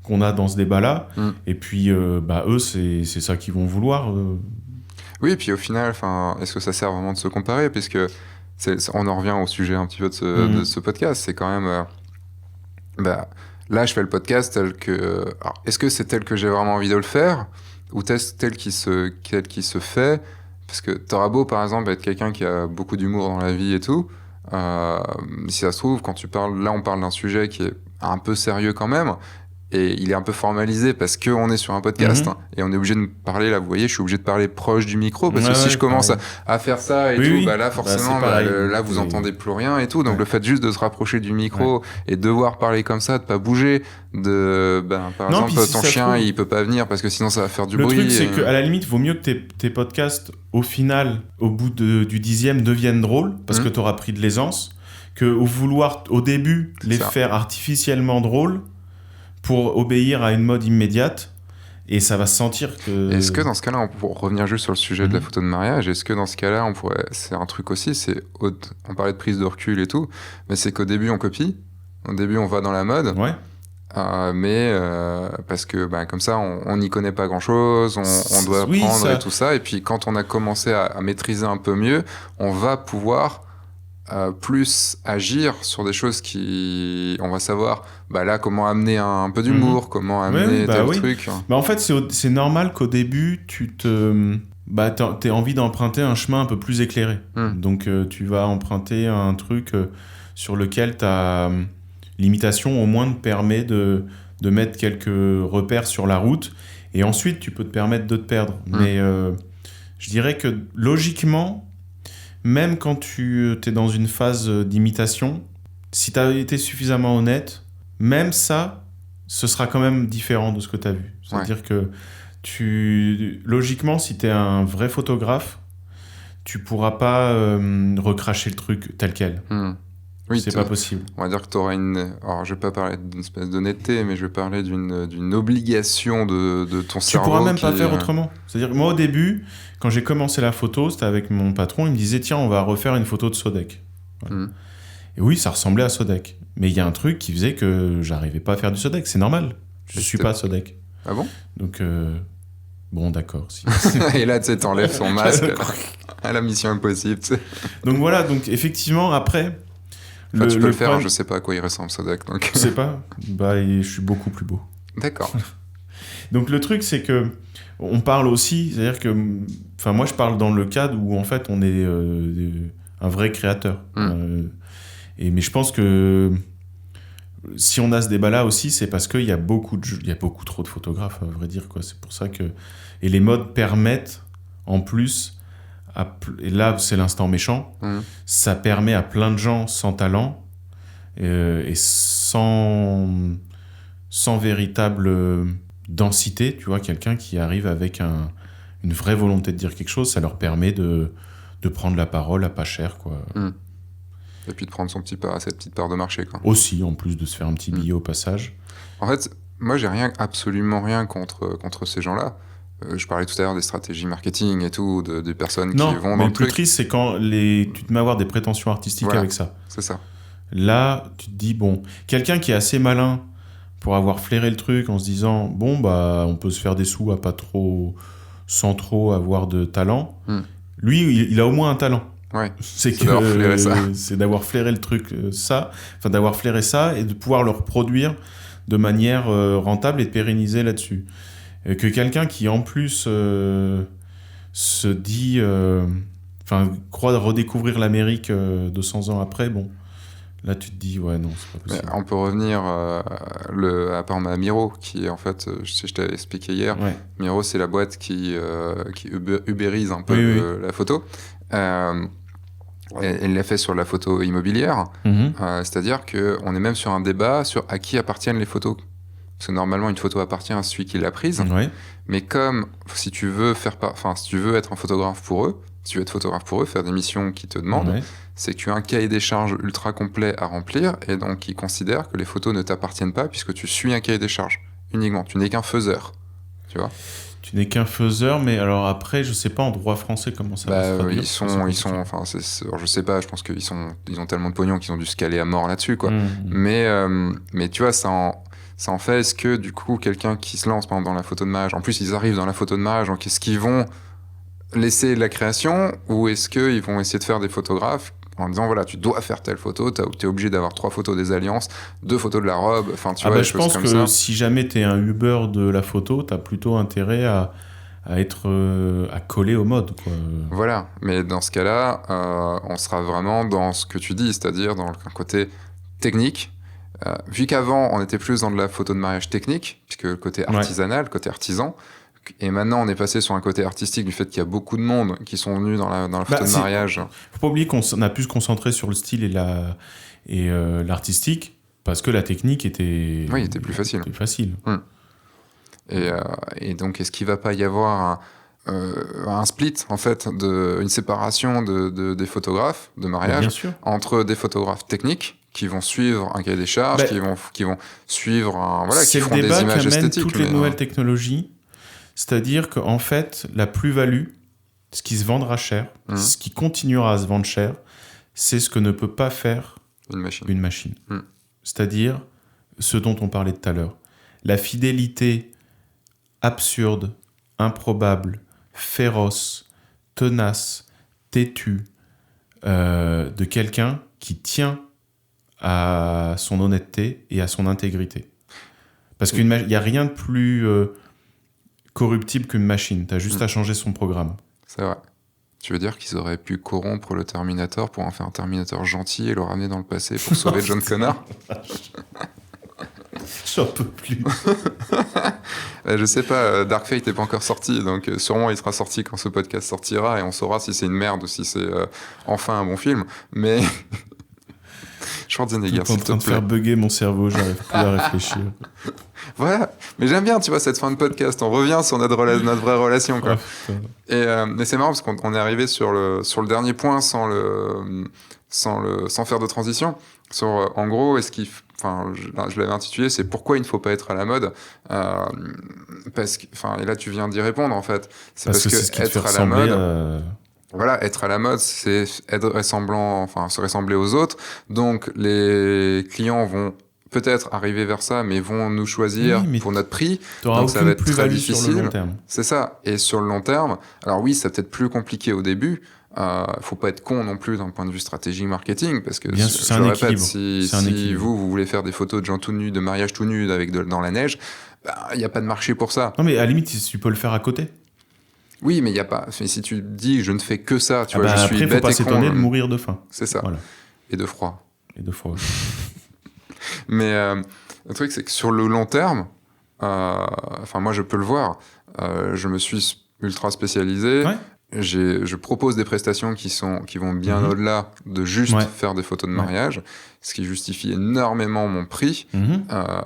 qu'on a dans ce débat-là, et puis eux, c'est ça qu'ils vont vouloir. Oui, et puis au final, est-ce que ça sert vraiment de se comparer, puisque on en revient au sujet un petit peu de ce podcast, c'est quand même... là, je fais le podcast tel que... Alors, est-ce que c'est tel que j'ai vraiment envie de le faire, ou tel qui se fait? Parce que t'auras beau, par exemple, être quelqu'un qui a beaucoup d'humour dans la vie et tout, si ça se trouve, quand tu parles, là on parle d'un sujet qui est un peu sérieux quand même, et il est un peu formalisé parce qu'on est sur un podcast, hein, et on est obligé de parler, là, vous voyez, je suis obligé de parler proche du micro, parce que si je commence à faire ça et tout, bah là, forcément, là, vous entendez plus rien et tout, donc le fait juste de se rapprocher du micro et devoir parler comme ça, de pas bouger, par exemple, ton chien, il peut pas venir parce que sinon ça va faire du bruit. Le truc, c'est qu'à la limite, il vaut mieux que tes podcasts, au final, au bout du 10e, deviennent drôles, parce que t'auras pris de l'aisance, que vouloir, au début, les faire artificiellement drôles, pour obéir à une mode immédiate, et ça va se sentir que... Est-ce que dans ce cas-là, pour revenir juste sur le sujet de la photo de mariage, est-ce que dans ce cas-là, c'est un truc aussi, on parlait de prise de recul et tout, mais c'est qu'au début on copie, au début on va dans la mode, parce que comme ça on n'y connaît pas grand-chose, on doit apprendre et tout ça, et puis quand on a commencé à maîtriser un peu mieux, on va pouvoir... plus agir sur des choses on va savoir là comment amener un peu d'humour, comment amener tel truc. En fait c'est normal qu'au début t'aies envie d'emprunter un chemin un peu plus éclairé, donc tu vas emprunter un truc sur lequel l'imitation au moins te permet de mettre quelques repères sur la route, et ensuite tu peux te permettre de te perdre, mais je dirais que logiquement, même quand tu es dans une phase d'imitation, si tu as été suffisamment honnête, même ça, ce sera quand même différent de ce que tu as vu. C'est-à-dire que logiquement, si tu es un vrai photographe, tu pourras pas recracher le truc tel quel. Oui, c'est pas possible. On va dire que tu auras alors je vais pas parler d'une espèce d'honnêteté, mais je vais parler d'une obligation de ton cerveau. Tu pourras même pas faire autrement. C'est-à-dire que moi, au début, quand j'ai commencé la photo, c'était avec mon patron, il me disait, tiens, on va refaire une photo de Sodec. Voilà. Et oui, ça ressemblait à Sodec. Mais il y a un truc qui faisait que j'arrivais pas à faire du Sodec. C'est normal. Je suis pas Sodec. Ah bon ? Donc, bon, d'accord. Et là, tu sais, t'enlèves son masque à la mission impossible. Tu sais. Donc voilà, donc effectivement, après... tu peux le faire, je sais pas à quoi il ressemble, Sodec. Donc... Je sais pas. Je suis beaucoup plus beau. D'accord. Donc le truc, c'est que on parle aussi, c'est-à-dire que, moi je parle dans le cadre où en fait on est un vrai créateur. Mais je pense que si on a ce débat-là aussi, c'est parce qu'il y a beaucoup trop de photographes, à vrai dire, quoi. C'est pour ça que... Et les modes permettent, en plus, et là c'est l'instant méchant, ça permet à plein de gens sans talent et sans véritable densité, tu vois, quelqu'un qui arrive avec une vraie volonté de dire quelque chose, ça leur permet de prendre la parole à pas cher, quoi. Et puis de prendre cette petite part de marché, quoi. Aussi, en plus de se faire un petit billet au passage. En fait, moi j'ai absolument rien contre ces gens-là. Je parlais tout à l'heure des stratégies marketing et tout, des personnes qui vont dans le truc. Non, mais le plus triste, c'est quand tu te mets à avoir des prétentions artistiques avec ça. C'est ça. Là, tu te dis, bon, quelqu'un qui est assez malin pour avoir flairé le truc en se disant, bon, on peut se faire des sous sans trop avoir de talent. Lui, il a au moins un talent. Ouais, c'est d'avoir flairé le truc, d'avoir flairé ça et de pouvoir le reproduire de manière rentable et de pérenniser là-dessus. Que quelqu'un qui en plus se dit, croit redécouvrir l'Amérique 200 ans après, bon, là tu te dis ouais non c'est pas possible. Mais on peut revenir à part Miro qui en fait, je t'avais expliqué hier, Miro c'est la boîte qui ubérise un peu la photo. Elle l'a fait sur la photo immobilière, c'est-à-dire qu'on est même sur un débat sur à qui appartiennent les photos. Parce que normalement, une photo appartient à celui qui l'a prise. Mais comme si tu veux être un photographe pour eux, faire des missions qui te demandent, c'est que tu as un cahier des charges ultra complet à remplir, et donc ils considèrent que les photos ne t'appartiennent pas puisque tu suis un cahier des charges uniquement. Tu n'es qu'un faiseur, tu vois. Tu n'es qu'un faiseur, mais alors après, je sais pas en droit français comment ça va se traduire. Je sais pas, je pense ils ont tellement de pognon qu'ils ont dû se caler à mort là-dessus, quoi. Mais tu vois, ça en fait, est-ce que du coup, quelqu'un qui se lance par exemple, dans la photo de mariage, en plus ils arrivent dans la photo de mariage, donc est-ce qu'ils vont laisser la création ou est-ce qu'ils vont essayer de faire des photographes en disant voilà, tu dois faire telle photo, t'es obligé d'avoir 3 photos des alliances, 2 photos de la robe, enfin tu vois, des je choses pense comme que ça. Si jamais t'es un Uber de la photo, t'as plutôt intérêt à être à coller au mode, quoi. Voilà, mais dans ce cas-là, on sera vraiment dans ce que tu dis, c'est-à-dire dans un côté technique. Vu qu'avant, on était plus dans de la photo de mariage technique, puisque le côté artisanal, côté artisan, et maintenant on est passé sur un côté artistique du fait qu'il y a beaucoup de monde qui sont venus dans la photo de mariage. Faut pas oublier qu'on a pu se concentrer sur le style et l'artistique, parce que la technique était... Oui, était plus facile. Et donc, est-ce qu'il va pas y avoir un split, en fait, une séparation des photographes de mariage entre des photographes techniques qui vont suivre un cahier des charges, qui vont suivre qui feront des images esthétiques. Toutes les nouvelles technologies, c'est-à-dire qu'en fait, la plus-value, ce qui se vendra cher, ce qui continuera à se vendre cher, c'est ce que ne peut pas faire une machine. C'est-à-dire ce dont on parlait tout à l'heure. La fidélité absurde, improbable, féroce, tenace, têtue de quelqu'un qui tient à son honnêteté et à son intégrité. Parce qu'il n'y a rien de plus corruptible qu'une machine. Tu as juste à changer son programme. C'est vrai. Tu veux dire qu'ils auraient pu corrompre le Terminator pour en faire un Terminator gentil et le ramener dans le passé pour sauver John Connor? J'en peux plus. Je sais pas, Dark Fate n'est pas encore sorti, donc sûrement il sera sorti quand ce podcast sortira et on saura si c'est une merde ou si c'est enfin un bon film. Mais Schwarzenegger, s'il te plaît. T'es en train de faire bugger mon cerveau, j'arrive plus à réfléchir. Voilà, mais j'aime bien, tu vois, cette fin de podcast. On revient sur notre vraie relation, quoi. Mais c'est marrant parce qu'on est arrivé sur le dernier point sans faire de transition. En gros, je l'avais intitulé, c'est pourquoi il ne faut pas être à la mode. Et là, tu viens d'y répondre, en fait. C'est parce que être à la mode. Voilà, être à la mode, c'est se ressembler aux autres. Donc, les clients vont peut-être arriver vers ça, mais vont nous choisir pour notre prix. Donc, ça va être très difficile. Sur le long terme. C'est ça. Et sur le long terme, alors oui, c'est peut-être plus compliqué au début. Faut pas être con non plus d'un point de vue stratégie marketing, parce que bien sûr, je répète, si vous voulez faire des photos de gens tout nus, de mariage tout nus dans la neige, il n'y a pas de marché pour ça. Non, mais à la limite, tu peux le faire à côté. Oui, mais il y a pas. Si tu dis je ne fais que ça, tu vois, je suis après, bête faut pas et con. s'étonner de mourir de faim. C'est ça. Voilà. Et de froid. Mais le truc, c'est que sur le long terme, moi je peux le voir. Je me suis ultra spécialisé. Ouais. Je propose des prestations qui vont bien au-delà de juste faire des photos de mariage, ce qui justifie énormément mon prix,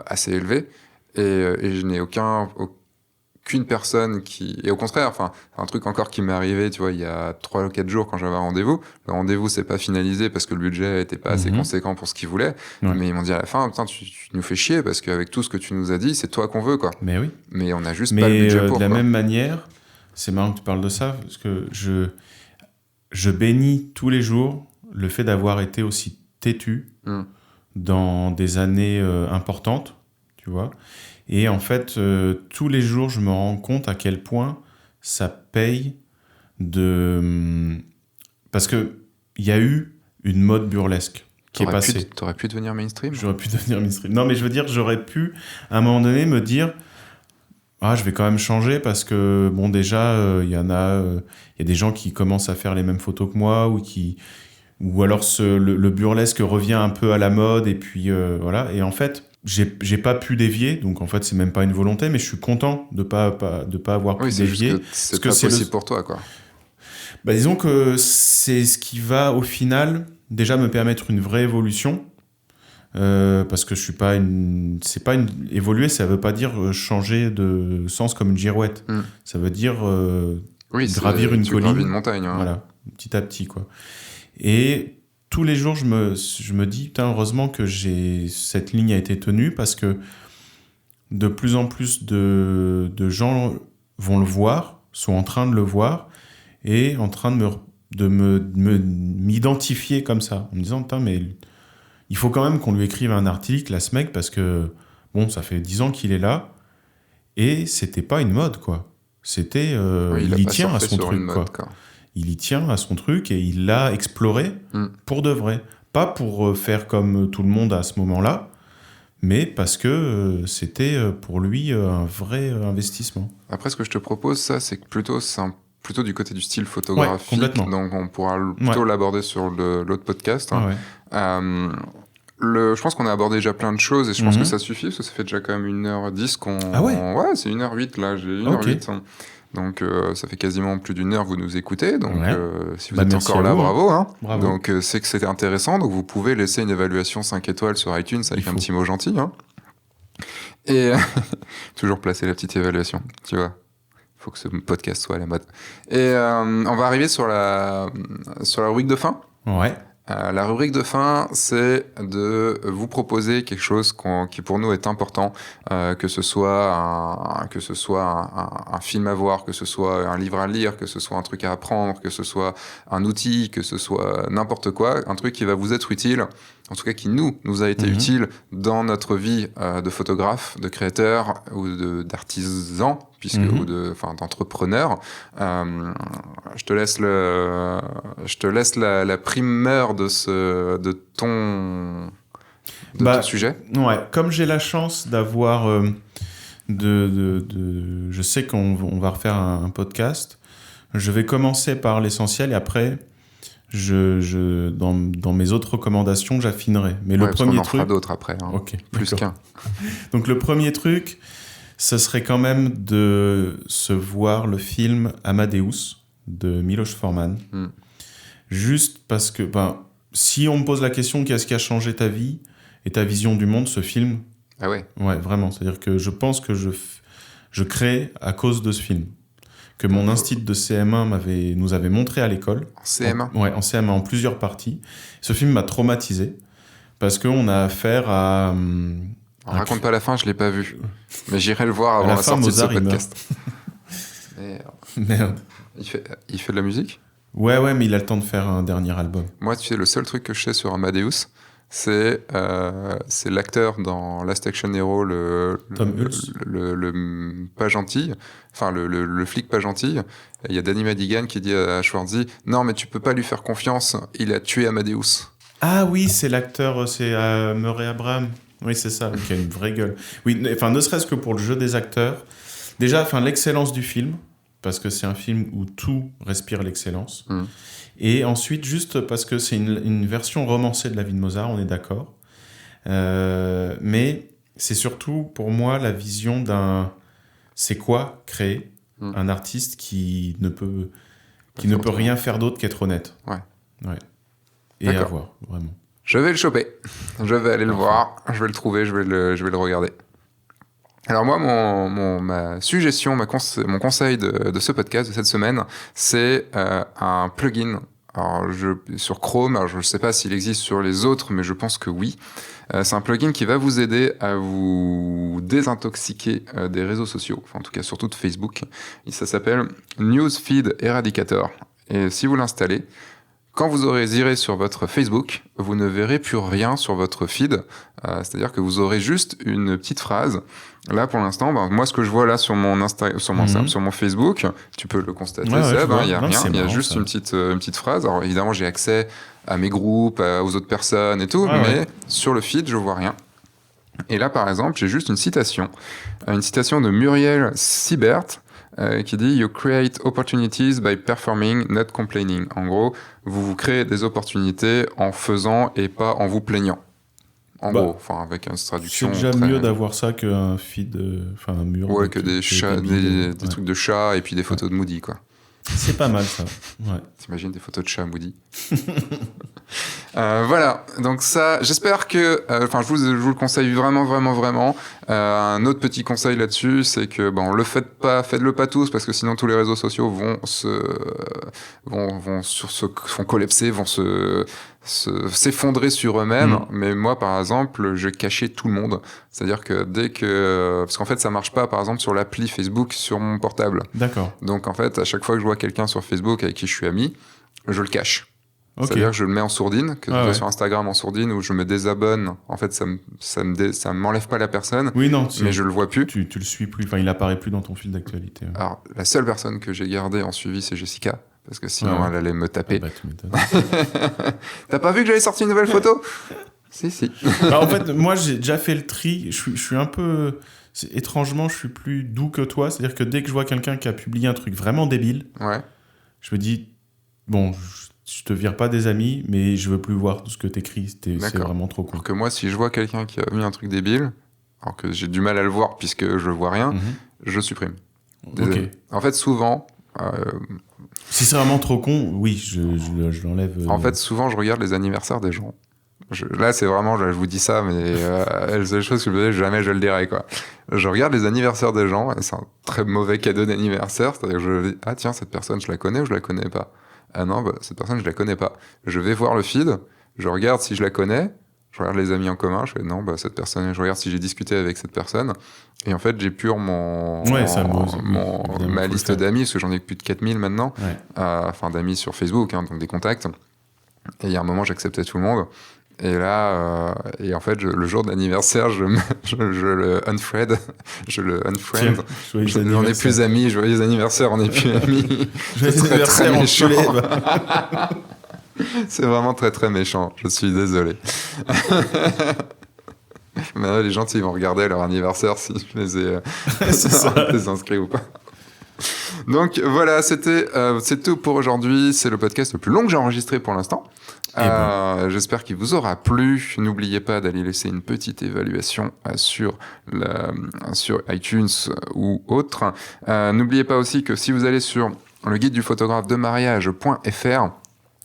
assez élevé. Et je n'ai aucune personne qui... Et au contraire, un truc encore qui m'est arrivé, tu vois, il y a 3 ou 4 jours quand j'avais un rendez-vous. Le rendez-vous s'est pas finalisé parce que le budget était pas assez conséquent pour ce qu'ils voulaient. Mais ils m'ont dit à la fin, putain, tu nous fais chier parce qu'avec tout ce que tu nous as dit, c'est toi qu'on veut, quoi. Mais oui. Mais on a juste pas le budget pour. De la même manière, c'est marrant que tu parles de ça, parce que je bénis tous les jours le fait d'avoir été aussi têtu dans des années importantes, tu vois. Et en fait, tous les jours, je me rends compte à quel point ça paye parce qu'il y a eu une mode burlesque qui est passée. T'aurais pu devenir mainstream ? J'aurais pu devenir mainstream. Non, mais je veux dire, j'aurais pu, à un moment donné, me dire... je vais quand même changer parce que, bon, déjà, il y a des gens qui commencent à faire les mêmes photos que moi ou alors le burlesque revient un peu à la mode et puis voilà. Et en fait, j'ai pas pu dévier, donc en fait, c'est même pas une volonté, mais je suis content de pas avoir pu dévier. C'est pas possible pour toi, quoi. Disons que c'est ce qui va, au final, déjà me permettre une vraie évolution. Parce que je suis pas évoluer, ça veut pas dire changer de sens comme une girouette. Ça veut dire gravir une colline, une montagne, voilà, petit à petit, quoi. Et tous les jours, je me dis, putain, heureusement que cette ligne a été tenue, parce que de plus en plus de gens vont le voir, sont en train de le voir et en train de m'identifier comme ça, en me disant, putain, mais il faut quand même qu'on lui écrive un article à ce mec, parce que, bon, ça fait 10 ans qu'il est là, et c'était pas une mode, quoi. C'était... il y tient à son truc, quoi. Il y tient à son truc, et il l'a exploré pour de vrai. Pas pour faire comme tout le monde à ce moment-là, mais parce que c'était pour lui un vrai investissement. Après, ce que je te propose, ça, c'est que plutôt du côté du style photographique, donc on pourra plutôt l'aborder sur l'autre podcast. Je pense qu'on a abordé déjà plein de choses et je pense que ça suffit parce que ça fait déjà quand même 1h10 qu'on... Ah ouais? Ouais, c'est 1h08 là, j'ai 1h08. Hein. Donc ça fait quasiment plus d'1 heure vous nous écoutez. Donc si vous êtes encore là, bravo. Hein. Bravo. Donc c'est que c'était intéressant. Donc vous pouvez laisser une évaluation 5 étoiles sur iTunes avec un petit mot gentil. Hein. Et toujours placer la petite évaluation, tu vois. Il faut que ce podcast soit à la mode. Et on va arriver sur la rubrique de fin. Ouais. La rubrique de fin, c'est de vous proposer quelque chose qui pour nous est important, que ce soit un film à voir, que ce soit un livre à lire, que ce soit un truc à apprendre, que ce soit un outil, que ce soit n'importe quoi, un truc qui va vous être utile, en tout cas qui nous a été utile dans notre vie de photographe, de créateur ou d'artisan, ou d'entrepreneur. Je te laisse la primeur de ton sujet. Ouais, comme j'ai la chance d'avoir je sais qu'on va refaire un podcast. Je vais commencer par l'essentiel et après dans mes autres recommandations, j'affinerai. Mais le premier on en truc, fera d'autres après. Hein. Ok, plus qu'un. Donc le premier truc, ce serait quand même de se voir le film Amadeus de Miloš Forman. Juste parce que, si on me pose la question qu'est-ce qui a changé ta vie et ta vision du monde, ce film. Ah ouais. Ouais, vraiment. C'est-à-dire que je pense que je crée à cause de ce film. Que mon institut de CM1 nous avait montré à l'école. En CM1 Ouais, en CM1, en plusieurs parties. Ce film m'a traumatisé parce qu'on a affaire à... raconte pas la fin, je l'ai pas vu. Mais j'irai le voir avant la sortie Mozart, de ce podcast. Merde. Il fait de la musique ? Ouais, mais il a le temps de faire un dernier album. Moi, tu sais, le seul truc que je sais sur Amadeus, c'est l'acteur dans Last Action Hero, Tom Hulce. le pas gentil, enfin le flic pas gentil. Il y a Danny Madigan qui dit à Schwarzy, non mais tu peux pas lui faire confiance, il a tué Amadeus. Ah oui, c'est l'acteur, c'est Murray Abraham. Oui, c'est ça, qui a une vraie gueule. Oui, enfin, ne serait-ce que pour le jeu des acteurs. Déjà, l'excellence du film, parce que c'est un film où tout respire l'excellence. Et ensuite, juste parce que c'est une version romancée de la vie de Mozart, on est d'accord. Mais c'est surtout, pour moi, la vision d'un... C'est quoi créer un artiste qui ne peut rien faire d'autre qu'être honnête. Ouais. Et à voir, vraiment. Je vais le choper. Je vais aller le voir. Je vais le trouver. Je vais le regarder. Alors moi, ma suggestion, mon conseil de ce podcast de cette semaine, c'est un plugin. Alors sur Chrome, alors je ne sais pas s'il existe sur les autres, mais je pense que oui. C'est un plugin qui va vous aider à vous désintoxiquer des réseaux sociaux, enfin en tout cas surtout de Facebook. Et ça s'appelle Newsfeed Eradicator. Et si vous l'installez, quand vous aurez iré sur votre Facebook, vous ne verrez plus rien sur votre feed. C'est-à-dire que vous aurez juste une petite phrase. Là, pour l'instant, moi, ce que je vois là sur mon sur mon Facebook, tu peux le constater, Seb, il n'y a rien. Il y a juste une petite phrase. Alors, évidemment, j'ai accès à mes groupes, aux autres personnes et tout, mais sur le feed, je vois rien. Et là, par exemple, j'ai juste une citation de Muriel Sibert, qui dit « You create opportunities by performing, not complaining ». En gros, vous créez des opportunités en faisant et pas en vous plaignant. En gros, enfin avec une traduction. C'est déjà mieux d'avoir ça qu'un feed, un mur. Ouais, que des chats, des trucs de chats et puis des photos de Moody, quoi. C'est pas mal ça. Ouais. T'imagines des photos de chats Moody. Voilà, donc ça, j'espère que, je vous le conseille vraiment, vraiment, vraiment. Un autre petit conseil là-dessus, c'est que faites-le pas tous, parce que sinon tous les réseaux sociaux vont collapser, vont s'effondrer sur eux-mêmes. Mais moi, par exemple, je cachais tout le monde. C'est-à-dire que parce qu'en fait, ça marche pas, par exemple, sur l'appli Facebook sur mon portable. D'accord. Donc en fait, à chaque fois que je vois quelqu'un sur Facebook avec qui je suis ami, je le cache. Okay. C'est-à-dire que je le mets en sourdine, que ce soit sur Instagram en sourdine, ou je me désabonne. En fait, ça m'enlève pas la personne, mais je le vois plus. Tu le suis plus, il apparaît plus dans ton fil d'actualité. Ouais. Alors, la seule personne que j'ai gardée en suivi, c'est Jessica, parce que sinon elle allait me taper. Tu m'étonnes. T'as pas vu que j'avais sorti une nouvelle photo ? Si. En fait, moi, j'ai déjà fait le tri. Je suis un peu... Étrangement, je suis plus doux que toi. C'est-à-dire que dès que je vois quelqu'un qui a publié un truc vraiment débile, je me dis, bon... je te vire pas des amis, mais je veux plus voir tout ce que t'écris. C'est D'accord. vraiment trop con. Alors que moi, si je vois quelqu'un qui a mis un truc débile, alors que j'ai du mal à le voir puisque je vois rien, je supprime. Ok. En fait, souvent... Si c'est vraiment trop con, oui, je l'enlève. En fait, souvent, je regarde les anniversaires des gens. Là, c'est vraiment, je vous dis ça, mais c'est des choses que je jamais je le dirai, quoi. Je regarde les anniversaires des gens, et c'est un très mauvais cadeau d'anniversaire, c'est-à-dire que je dis, ah tiens, cette personne, je la connais ou je la connais pas? Ah non, bah, cette personne, je la connais pas. Je vais voir le feed, je regarde si je la connais, je regarde les amis en commun, je fais, non, bah, cette personne, je regarde si j'ai discuté avec cette personne, et en fait, j'épure ma liste d'amis, parce que j'en ai plus de 4000 maintenant, enfin d'amis sur Facebook, hein, donc des contacts, et il y a un moment, j'acceptais tout le monde. Et là, et en fait, le jour d'anniversaire, je le unfriend, on n'est plus amis, joyeux anniversaire, on n'est plus amis. C'est très, très méchant. C'est vraiment très très méchant, je suis désolé. Mais là, les gens, ils vont regarder leur anniversaire si je les ai inscrits ou pas. Donc voilà, c'est tout pour aujourd'hui. C'est le podcast le plus long que j'ai enregistré pour l'instant. J'espère qu'il vous aura plu. N'oubliez pas d'aller laisser une petite évaluation sur iTunes ou autre. N'oubliez pas aussi que si vous allez sur le guide du photographe de mariage.fr,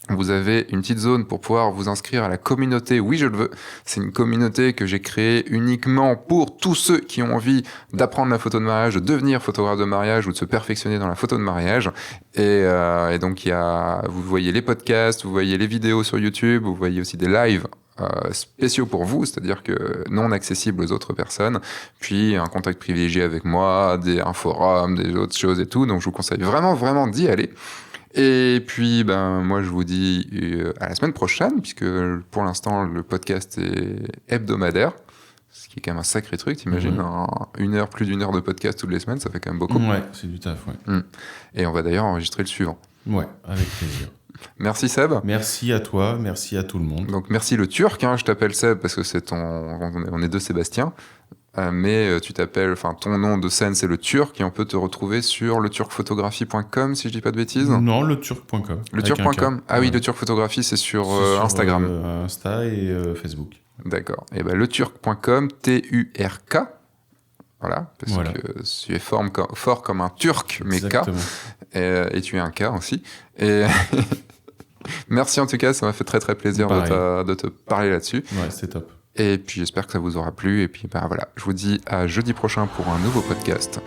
vous avez une petite zone pour pouvoir vous inscrire à la communauté Oui, je le veux. C'est une communauté que j'ai créée uniquement pour tous ceux qui ont envie d'apprendre la photo de mariage, de devenir photographe de mariage ou de se perfectionner dans la photo de mariage. Et donc, vous voyez les podcasts, vous voyez les vidéos sur YouTube, vous voyez aussi des lives spéciaux pour vous, c'est-à-dire que non accessibles aux autres personnes, puis un contact privilégié avec moi, un forum, des autres choses et tout. Donc, je vous conseille vraiment, vraiment d'y aller. Et puis, moi, je vous dis à la semaine prochaine, puisque pour l'instant, le podcast est hebdomadaire, ce qui est quand même un sacré truc. T'imagines, plus d'une heure de podcast toutes les semaines, ça fait quand même beaucoup. Ouais, c'est du taf, ouais. Et on va d'ailleurs enregistrer le suivant. Ouais, avec plaisir. Merci Seb. Merci à toi, merci à tout le monde. Donc merci le Turc, je t'appelle Seb parce que on est deux Sébastien. Mais tu t'appelles, ton nom de scène c'est le Turc et on peut te retrouver sur leturcphotographie.com si je dis pas de bêtises. Non, leturc.com. Leturc.com. Ah oui, le Turc Photographie c'est sur Instagram. Insta et Facebook. D'accord. Et leturc.com, TURK. Voilà, parce que tu es fort comme un Turc, mais Exactement. K. Et tu es un K aussi. Et merci en tout cas, ça m'a fait très très plaisir de te parler là-dessus. Ouais, c'est top. Et puis j'espère que ça vous aura plu. Et puis voilà, je vous dis à jeudi prochain pour un nouveau podcast.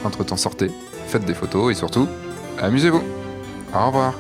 Entre-temps, sortez, faites des photos et surtout, amusez-vous. Au revoir.